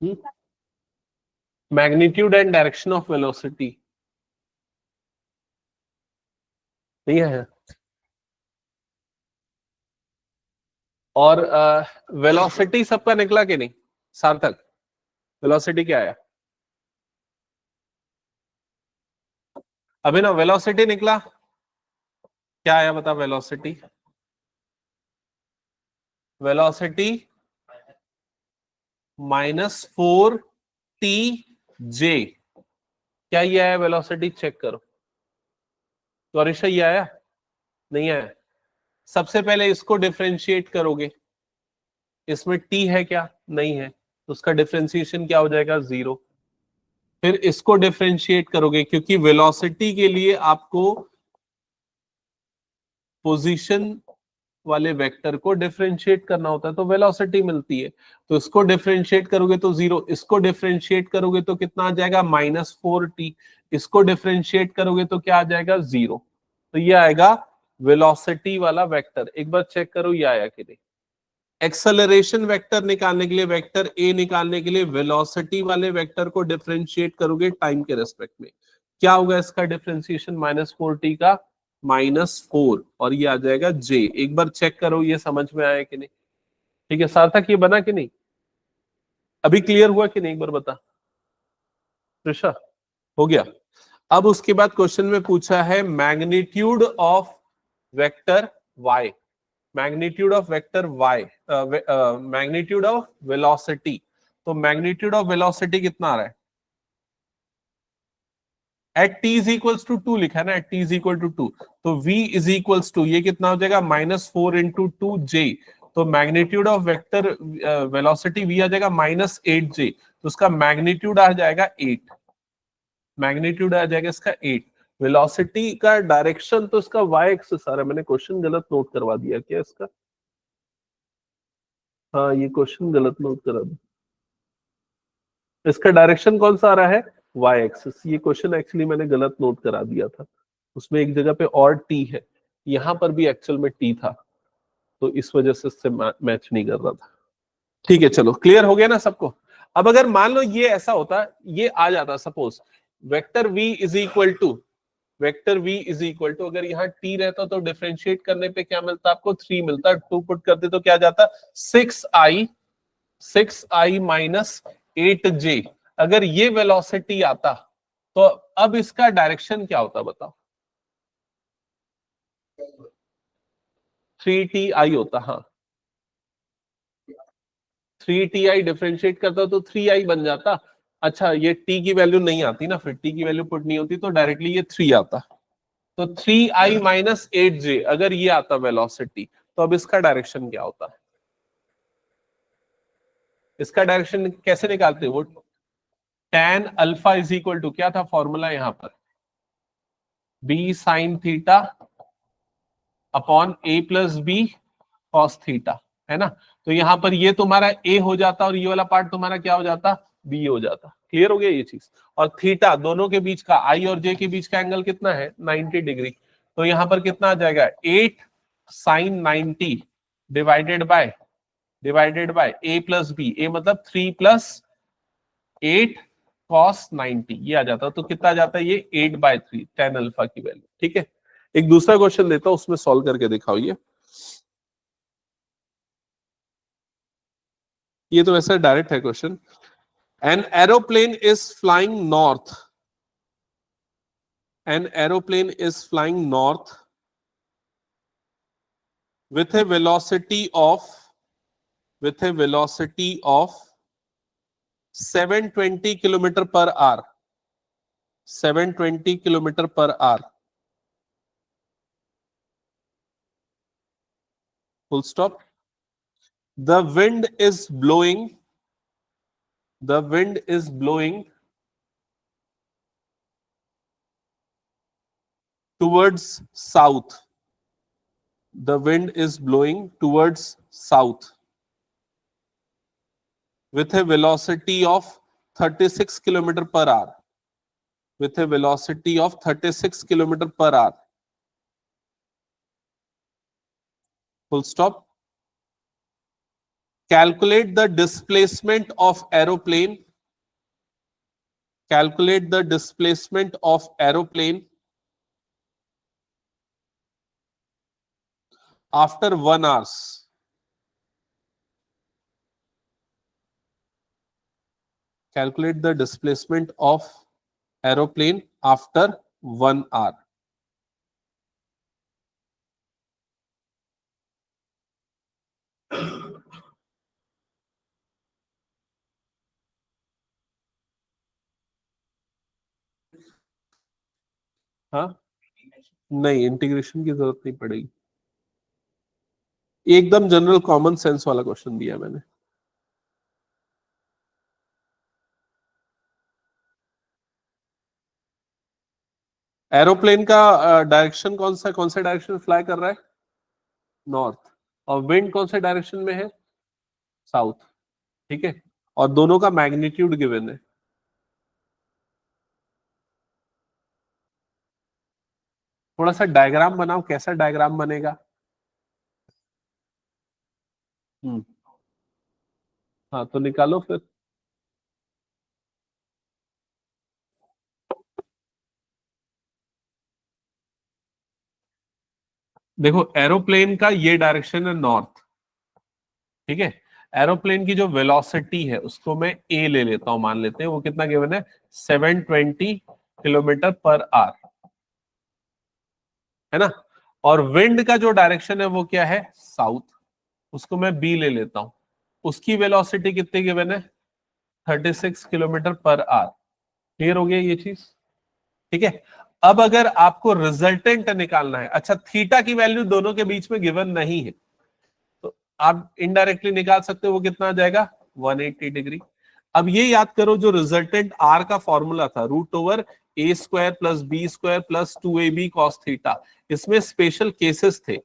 S1: है? Magnitude and direction of velocity नहीं है। और वेलोसिटी सबका निकला कि नहीं? सार्थक, वेलोसिटी क्या आया? अभिनव, वेलोसिटी निकला क्या आया? बता, वेलोसिटी, वेलोसिटी -4 TJ, क्या ये आया वेलोसिटी? चेक करो तो। अरिशा, ये आया? नहीं आया। सबसे पहले इसको डिफरेंशिएट करोगे, इसमें टी है क्या? नहीं है, तो उसका डिफरेंशिएशन क्या हो जाएगा? 0। फिर इसको डिफरेंशिएट करोगे, क्योंकि वेलोसिटी के लिए आपको पोजीशन वाले वेक्टर को डिफरेंशिएट करना होता है, तो वेलोसिटी मिलती है। तो इसको डिफरेंशिएट करोगे तो 0, इसको डिफरेंशिएट करोगे तो कितना आ जाएगा? -4t, इसको डिफरेंशिएट करोगे तो क्या आ जाएगा? 0। तो ये आएगा वेलोसिटी वाला वेक्टर। एक बार चेक करो ये आया कि नहीं। एक्सेलरेशन वेक्टर निकालने के लिए, वेक्टर ए निकालने के लिए वेलोसिटी वाले वेक्टर को डिफरेंशिएट करोगे टाइम के रेस्पेक्ट में, क्या होगा इसका डिफरेंशिएशन? -4t का -4, और ये आ जाएगा j। एक बार चेक करो ये समझ में आया कि नहीं। ठीक है सार्थक, ये बना कि नहीं? अभी क्लियर हुआ कि नहीं? एक बार बता त्रिषा। हो गया। अब उसके बाद क्वेश्चन में पूछा है magnitude of vector y, magnitude of vector y, magnitude of velocity. तो मैग्नीट्यूड ऑफ वेलोसिटी कितना आ रहा है? At t is equals to 2 लिखा है ना, at t is equal to 2, तो v इज इक्वल्स टू, ये कितना हो जाएगा? -4 इंटू 2j। तो magnitude of vector velocity v आ जाएगा -8j, तो उसका मैग्नीट्यूड आ जाएगा 8, मैग्नीट्यूड आ जाएगा इसका 8। वेलोसिटी का डायरेक्शन तो इसका y एक्सिस आ रहा है। मैंने क्वेश्चन गलत नोट करवा दिया क्या इसका? हाँ, ये क्वेश्चन गलत नोट करा दो। इसका डायरेक्शन कौन सा आ रहा है? y axis. ये क्वेश्चन एक्चुअली मैंने गलत नोट करा दिया था, उसमें एक जगह पे और t है, यहाँ पर भी एक्चुअल में t था, तो इस वजह से इससे मैच नहीं कर रहा था। ठीक है, चलो क्लियर हो गया ना सबको। अब अगर मान लो ये ऐसा होता, ये आ जाता, suppose vector v is equal to, vector v is equal to, अगर यहाँ t रहता तो डिफरेंशिएट करने पे क्या मिलता आपको? 3 मिलता। 2 पुट करते तो क्या जाता? 6i minus 8j। अगर ये वेलोसिटी आता तो अब इसका डायरेक्शन क्या होता बताओ? 3ti होता। हाँ, 3ti डिफरेंशिएट करता तो 3i बन जाता। अच्छा, ये t की वैल्यू नहीं आती ना, फिर t की वैल्यू पुट नहीं होती, तो डायरेक्टली ये 3 आता। तो 3i माइनस 8j, अगर ये आता वेलोसिटी, तो अब इसका डायरेक्शन क्या होता है? इसका डायरेक्शन कैसे निकालते हो? वो tan alpha is equal to क्या था फॉर्मूला यहाँ पर? b sine theta upon a plus B cos theta, है ना। तो यहाँ पर ये तुम्हारा a हो जाता और ये वाला पार्ट तुम्हारा क्या हो जाता? b हो जाता। क्लियर हो गया ये चीज। और थीटा दोनों के बीच का, i और j के बीच का एंगल कितना है? 90 डिग्री। तो यहाँ पर कितना आ जाएगा? 8 sine 90 divided by a plus B, a मतलब 3 प्लस 8 कॉस 90, ये आ जाता। तो कितना आ जाता है? ये 8/3 tan अल्फा की वैल्यू। ठीक है, एक दूसरा क्वेश्चन देता हूं, उसमें सॉल्व करके दिखाओ। ये तो वैसे डायरेक्ट है question. An aeroplane is flying north an aeroplane is flying north with a velocity of 720 kilometer per hour. 720 kilometer per hour. Full stop. The wind is blowing towards south. The wind is blowing towards south with a velocity of 36 kilometer per hour. With a velocity of 36 kilometer per hour. Full stop. Calculate the displacement of aeroplane. Calculate the displacement of aeroplane after 1 hour. Calculate the displacement of aeroplane after 1 hour. हाँ, नहीं, integration की जरूरत नहीं पड़ेगी, एकदम general common sense वाला question दिया मैंने। एरोप्लेन का डायरेक्शन कौन सा डायरेक्शन फ्लाई कर रहा है? नॉर्थ। और विंड कौन से डायरेक्शन में है? साउथ। ठीक है, और दोनों का मैग्नीट्यूड गिवन है। थोड़ा सा डायग्राम बनाओ, कैसा डायग्राम बनेगा? हाँ, तो निकालो फिर। देखो, एरोप्लेन का ये डायरेक्शन है नॉर्थ। ठीक है, एरोप्लेन की जो वेलोसिटी है उसको मैं ए ले लेता हूं, मान लेते हैं वो कितना गिवन है? 720 किलोमीटर पर आवर, है ना। और विंड का जो डायरेक्शन है वो क्या है? साउथ। उसको मैं बी ले लेता हूं। उसकी वेलोसिटी कितनी गिवन है? 36 किलोमीटर पर आवर। क्लियर हो गया ये चीज? ठीक है। अब अगर आपको रिजल्टेंट निकालना है, अच्छा थीटा की वैल्यू दोनों के बीच में गिवन नहीं है, तो आप इनडायरेक्टली निकाल सकते हो, वो कितना आ जाएगा? 180 डिग्री। अब ये याद करो, जो रिजल्टेंट आर का फॉर्मूला था √/a² + b² + 2ab cos theta, इसमें स्पेशल केसेस थे।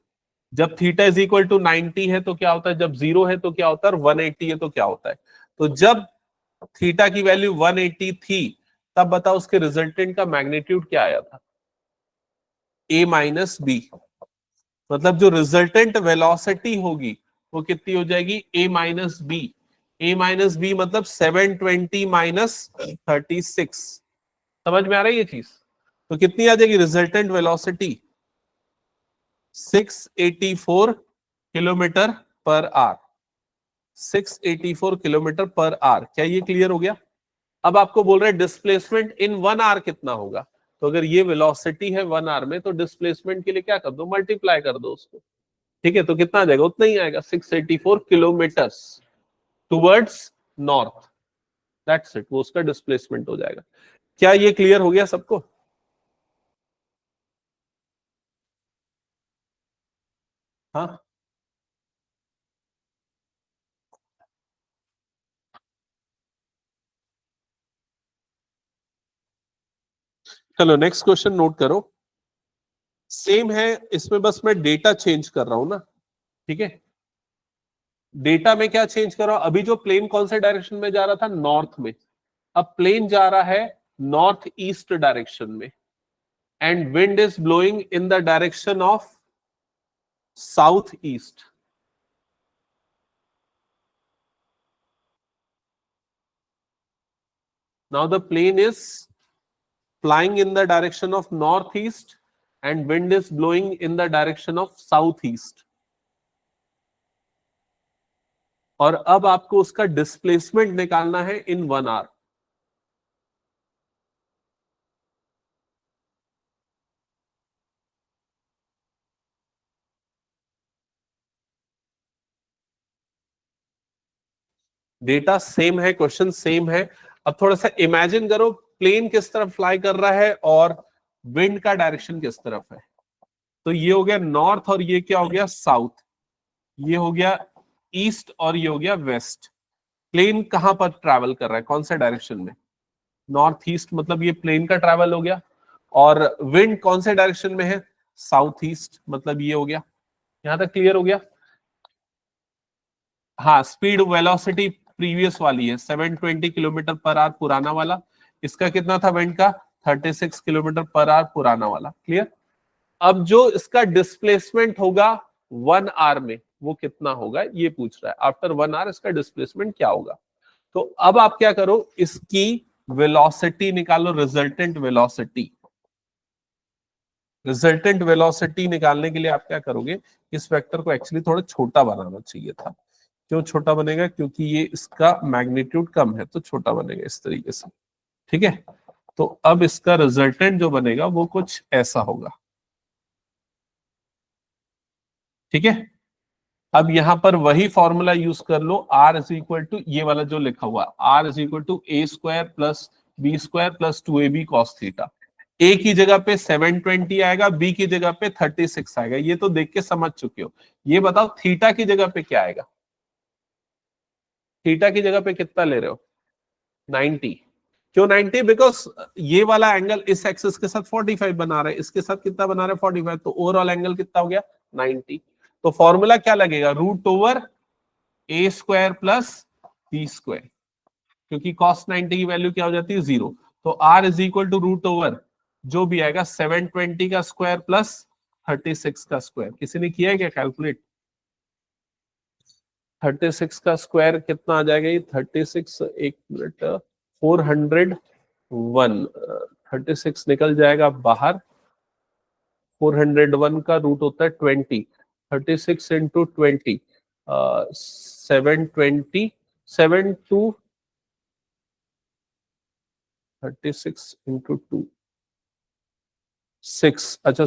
S1: जब थीटा इज इक्वल टू 90 है तो क्या होता है, जब 0 है तो क्या होता है, 180 है तो क्या होता है। तो जब थीटा की वैल्यू 180 थी, तब बताओ उसके रिजल्टेंट का मैग्नीट्यूड क्या आया था? a - b। मतलब जो रिजल्टेंट वेलोसिटी होगी वो कितनी हो जाएगी? a - b। a - b मतलब 720 - 36। समझ में आ रही है ये चीज? तो कितनी आ जाएगी resultant velocity? 684 kilometre per hour. 684 kilometre per hour. क्या ये क्लियर हो गया? अब आपको बोल रहे हैं डिस्प्लेसमेंट इन 1 आवर कितना होगा। तो अगर ये वेलोसिटी है 1 आवर में, तो डिस्प्लेसमेंट के लिए क्या कर दो? मल्टीप्लाई कर दो उसको। ठीक है, तो कितना आ जाएगा? उतना ही आएगा, 684 kilometres towards north. That's it, वो उसका डिस्प्लेसमेंट हो जाएगा। क्या ये क्लियर हो गया सबको? हाँ, चलो नेक्स्ट क्वेश्चन नोट करो। सेम है, इसमें बस मैं डेटा चेंज कर रहा हूं ना। ठीक है, डेटा में क्या चेंज कर रहा हूं? अभी जो प्लेन कौन से डायरेक्शन में जा रहा था? नॉर्थ में। अब प्लेन जा रहा है नॉर्थ ईस्ट डायरेक्शन में, and wind is blowing in the direction of south east. Now the plane is flying in the direction of northeast and wind is blowing in the direction of southeast. और अब आपको उसका displacement निकालना है इन 1 our. Data same है, question same है। अब थोड़ा सा इमेजिन करो प्लेन किस तरफ फ्लाई कर रहा है और विंड का डायरेक्शन किस तरफ है। तो ये हो गया नॉर्थ और ये क्या हो गया साउथ, ये हो गया ईस्ट और ये हो गया वेस्ट। प्लेन कहां पर ट्रैवल कर रहा है, कौन से डायरेक्शन में, नॉर्थ ईस्ट, मतलब ये प्लेन का ट्रैवल हो गया। और विंड कौन से डायरेक्शन में है, साउथ ईस्ट, मतलब ये हो गया। यहां तक क्लियर हो गया। हाँ, स्पीड वेलोसिटी प्रीवियस वाली है 720 किलोमीटर पर आवर पुराना वाला, इसका कितना था विंड का, 36 किलोमीटर पर आवर पुराना वाला। क्लियर। अब जो इसका डिस्प्लेसमेंट होगा 1 आवर में वो कितना होगा ये पूछ रहा है, आफ्टर 1 आवर इसका डिस्प्लेसमेंट क्या होगा। तो अब आप क्या करो, इसकी वेलोसिटी निकालो, रिजल्टेंट वेलोसिटी। रिजल्टेंट वेलोसिटी निकालने के लिए आप क्या करोगे, इस वेक्टर को एक्चुअली थोड़ा छोटा बनाना चाहिए था। क्यों छोटा बनेगा, क्योंकि ये इसका मैग्नीट्यूड कम है तो छोटा बनेगा इस तरीके से। ठीक है, तो अब इसका रिजल्टेंट जो बनेगा वो कुछ ऐसा होगा। ठीक है, अब यहां पर वही फॉर्मूला यूज कर लो, आर इज इक्वल टू ये वाला जो लिखा हुआ, R is equal to A square plus B square plus 2ab cos theta. A की जगह पे 720 आएगा, बी की जगह पे 36 आएगा, ये तो देख के समझ चुके हो। ये बताओ थीटा की जगह पे क्या आएगा, थीटा की जगह पे कितना ले रहे हो, 90। क्यों 90, बिकॉज ये वाला एंगल इस एक्सिस के साथ 45 बना रहा है, इसके साथ कितना बना रहा है 45, तो ओवरऑल एंगल कितना हो गया 90। तो फॉर्मूला क्या लगेगा, root over A square plus B square, क्योंकि cos 90 की वैल्यू क्या हो जाती है 0। तो R is equal to root over जो भी आएगा 720 का स्क्वायर प्लस 36 का स्क्वायर। किसी ने किया है क्या कैलकुलेट, 36 का स्क्वायर कितना आ जाएगा ये 36, एक मिनट, 401, 36 निकल जाएगा बाहर, 401 का रूट होता है 20, 36 इंटू 20, 720, 7 36 इंटू 2 6, अच्छा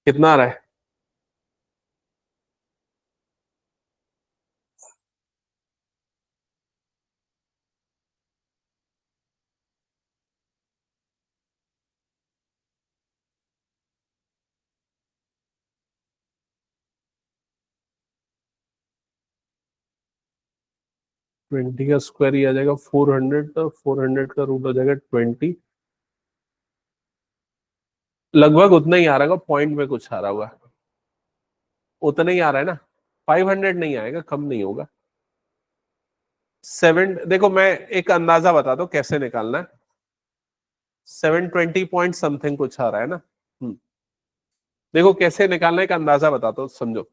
S1: कितना आ रहा है, ट्वेंटी का स्क्वायर ही आ जाएगा 400, तो 400 का रूट हो जाएगा 20, लगभग उतना ही आ रहा होगा, पॉइंट में कुछ आ रहा होगा, उतना ही आ रहा है ना, 500 नहीं आएगा, कम नहीं होगा। 7, देखो मैं एक अंदाजा बता दो कैसे निकालना है, 720 पॉइंट समथिंग कुछ आ रहा है ना। देखो कैसे निकालने का अंदाजा बताता हूं, समझो।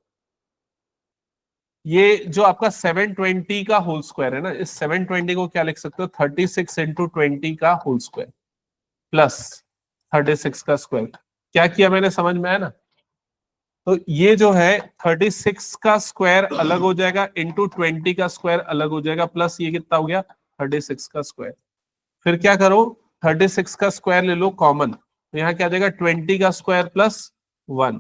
S1: ये जो आपका 720 का होल स्क्वायर है ना, इस 720 को क्या लिख सकते हो, 36 इंटू 20 का होल स्क्वायर प्लस 36 का स्क्वायर। क्या किया मैंने, समझ में आया ना। तो ये जो है 36 का स्क्वायर अलग हो जाएगा, इंटू 20 का स्क्वायर अलग हो जाएगा, प्लस ये कितना हो गया 36 का स्क्वायर। फिर क्या करो, 36 का स्क्वायर ले लो कॉमन, तो यहाँ क्या आ जाएगा 20 का स्क्वायर प्लस 1।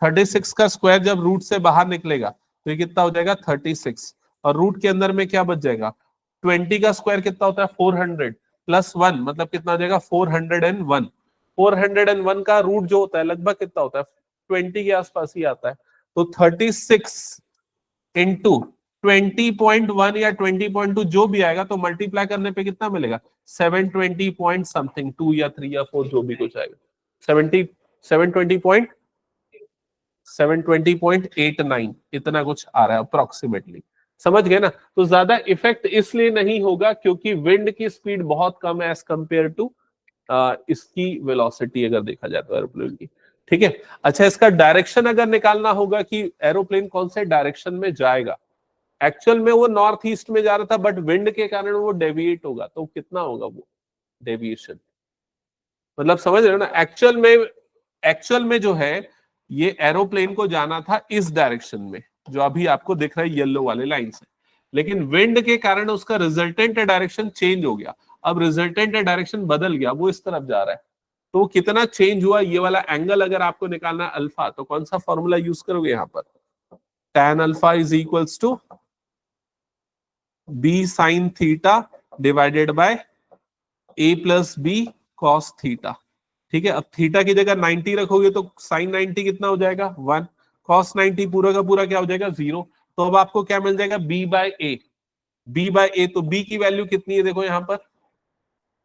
S1: 36 का स्क्वायर जब रूट से बाहर निकलेगा तो ये कितना हो जाएगा 36, और रूट के अंदर में क्या बच जाएगा, 20 का स्क्वायर कितना होता है 400 प्लस 1, मतलब कितना हो जाएगा 401। 401 का रूट जो होता है लगभग कितना होता है 20 के आसपास ही आता है। तो 36 इंटू 20.1 या 20.2 जो भी आएगा, तो मल्टीप्लाई करने पे कितना मिलेगा 720 पॉइंट समथिंग, 2 या 3 या 4 जो भी कुछ आएगा, 70 720.89 इतना कुछ आ रहा है अप्रोक्सीमेटली। समझ गए ना। तो ज्यादा इफेक्ट इसलिए नहीं होगा क्योंकि विंड की स्पीड बहुत कम है एज कंपेयर टू इसकी वेलोसिटी, अगर देखा जाए तो एरोप्लेन की। ठीक है, अच्छा इसका डायरेक्शन अगर निकालना होगा कि एरोप्लेन कौन से डायरेक्शन में जाएगा, एक्चुअल में वो नॉर्थ ईस्ट में जा रहा था बट विंड के कारण वो डेविएट होगा, तो कितना होगा वो डेविएशन, मतलब समझ रहे हो ना। एक्चुअल में जो है ये एरोप्लेन को जाना था इस डायरेक्शन में जो अभी आपको दिख रहा है येलो वाले लाइन से, लेकिन विंड के कारण उसका रिजल्टेंट डायरेक्शन चेंज हो गया। अब रिजल्टेंट डायरेक्शन बदल गया, वो इस तरफ जा रहा है। तो वो कितना चेंज हुआ, ये वाला एंगल अगर आपको निकालना है अल्फा, तो कौन सा फॉर्मूला यूज करोगे यहाँ पर? tan alpha is equals to B sine theta divided by A plus B cos theta. ठीक है, अब थीटा की जगह 90 रखोगे तो साइन 90 कितना हो जाएगा 1, कॉस 90 पूरा का पूरा क्या हो जाएगा 0। तो अब आपको क्या मिल जाएगा b बाय ए, b बाय ए। तो b की वैल्यू कितनी है देखो यहाँ पर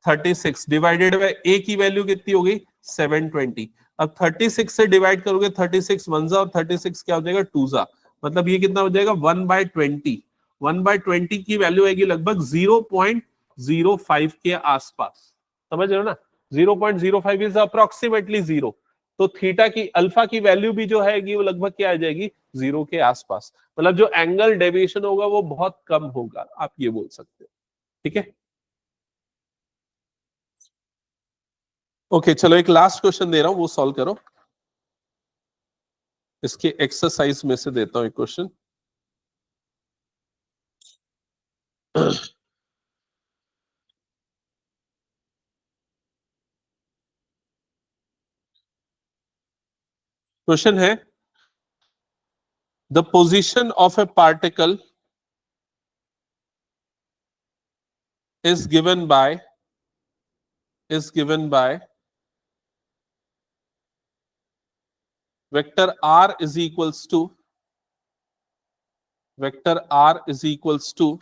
S1: 36 डिवाइडेड बाय ए की वैल्यू कितनी हो गई 720। अब 36 से डिवाइड करोगे 36 वनजा और 36 क्या हो जाएगा टूजा, मतलब ये कितना हो जाएगा 1/20। 1/20 की वैल्यू आएगी लगभग 0.05 के आसपास, समझ रहे हो ना। 0.05 इज अप्रोक्सीमेटली 0। तो थीटा की अल्फा की वैल्यू भी जो है वो लगभग क्या आ जाएगी 0 के आसपास, मतलब जो एंगल डेविएशन होगा वो बहुत कम होगा, आप ये बोल सकते हो। ठीक है, ओके चलो एक लास्ट क्वेश्चन दे रहा हूं, वो सॉल्व करो। इसके एक्सरसाइज में से देता हूं एक क्वेश्चन। क्वेश्चन है the position of A particle is given by vector r is equals to vector r is equals to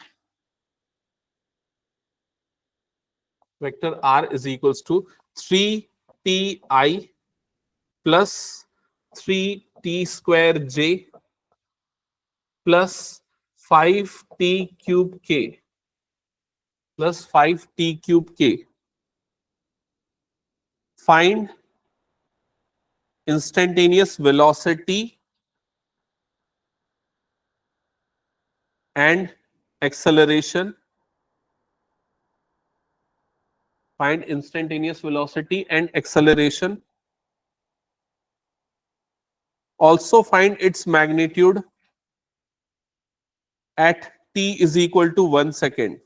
S1: vector r is equals to 3ti plus 3t square j plus 5t cube k plus 5t cube k. Find instantaneous velocity and acceleration. Find instantaneous velocity and acceleration. Also find its magnitude at t is equal to 1 second.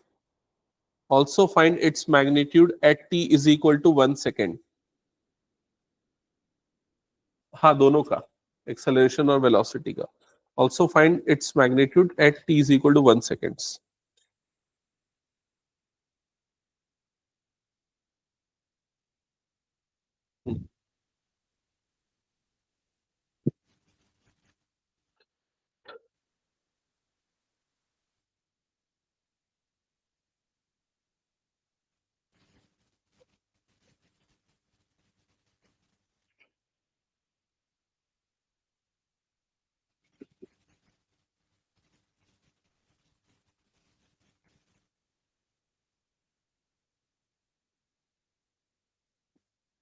S1: Also find its magnitude at t is equal to 1 second. हाँ दोनों का, acceleration और velocity का. Also find its magnitude at t is equal to 1 seconds.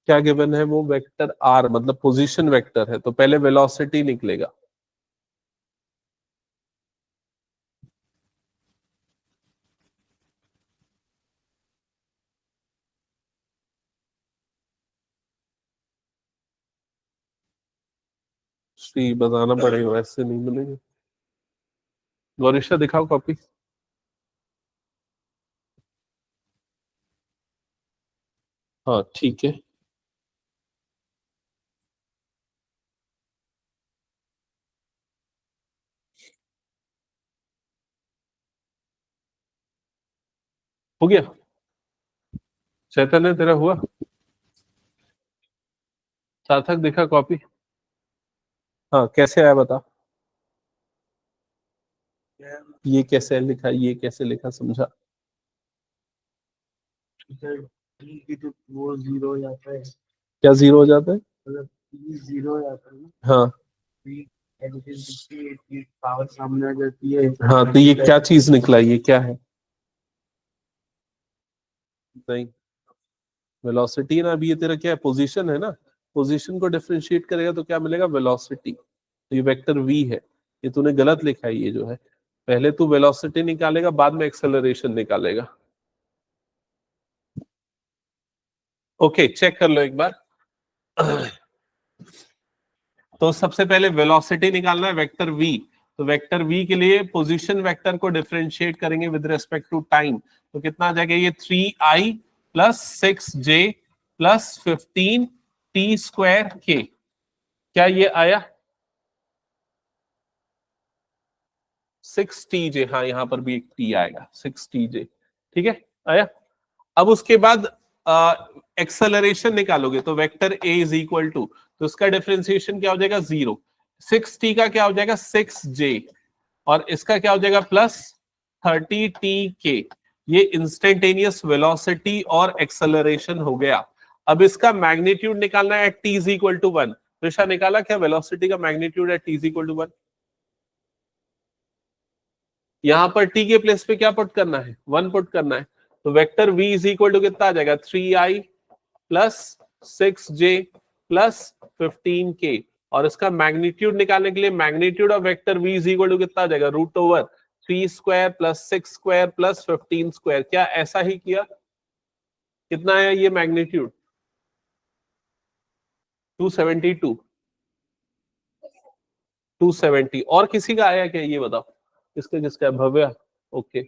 S1: क्या given है वो vector r, मतलब position vector है, तो पहले वेलोसिटी निकलेगा। श्री बताना पड़ेगा, वैसे नहीं मिलेंगे। गौरीशा दिखाओ कॉपी। हाँ ठीक है, हो गया। चैतन्य तेरा हुआ? सार्थक दिखा कॉपी। हाँ कैसे आया बता। ये कैसे लिखा, ये कैसे लिखा समझा। तो वो जीरो हो जाता है। क्या जीरो हो जाता है? मतलब जीरो हो जाता है ना। हाँ पावर सामने आ जाती है। हाँ तो ये क्या चीज निकला, ये क्या है? नहीं, वेलोसिटी ना, अभी ये तेरा क्या है पोजीशन है ना, पोजीशन को डिफरेंशिएट करेगा तो क्या मिलेगा वेलोसिटी। तो ये वेक्टर v है, ये तूने गलत लिखा है, ये जो है पहले तू वेलोसिटी निकालेगा बाद में एक्सेलरेशन निकालेगा। ओके चेक कर लो एक बार। तो सबसे पहले वेलोसिटी निकालना है वेक्टर v, तो वेक्टर v के लिए पोजीशन वेक्टर को डिफरेंशिएट करेंगे विद रिस्पेक्ट टू टाइम, तो कितना आ जाएगा ये 3i plus 6j plus 15t square k। क्या ये आया 6tj? हाँ, यहां पर भी एक t आएगा 6tj, ठीक है, आया। अब उसके बाद एक्सेलरेशन निकालोगे तो vector a is equal to, तो उसका डिफरेंशिएशन क्या हो जाएगा 0, 6t का क्या हो जाएगा 6j, और इसका क्या हो जाएगा प्लस 30tk। ये इंस्टेंटेनियस वेलोसिटी और एक्सेलरेशन हो गया। अब इसका मैग्नीट्यूड निकालना है at t is equal to 1। Risha निकाला क्या वेलोसिटी का magnitude at t is equal to 1? यहां पर t के प्लेस पे क्या पुट करना है 1 पुट करना है, तो vector v is equal to कितना आ जाएगा 3i plus 6j plus 15k, और इसका मैग्नीट्यूड निकालने के लिए magnitude of vector v is equal to कितना आ जाएगा root over 3 square plus 6 square plus 15 square. क्या ऐसा ही किया? कितना है ये मैग्नीट्यूड 272, 270। और किसी का आया क्या ये बताओ, किसका किसका है? भव्या, ओके,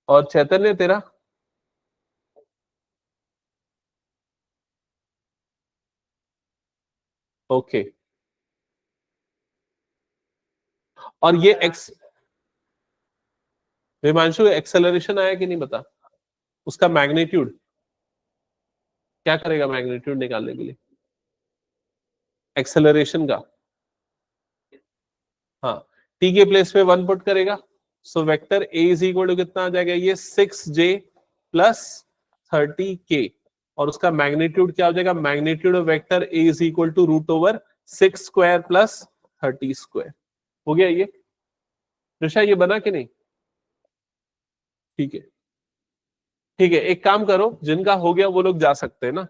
S1: और चैतन्य तेरा? ओके, और ये एक्स हिमांशु एक्सेलरेशन आया कि नहीं बता, उसका मैग्नीट्यूड क्या करेगा मैग्नीट्यूड निकालने के लिए एक्सेलरेशन का? हाँ, टी के प्लेस पे 1 पुट करेगा, so vector A is equal to कितना आ जाएगा ये 6j प्लस 30k, और उसका मैग्नीट्यूड क्या हो जाएगा magnitude of vector A is equal to root over 6 square plus 30 square. हो गया ये? ऋषा ये बना कि नहीं? ठीक है, ठीक है, एक काम करो, जिनका हो गया वो लोग जा सकते हैं ना।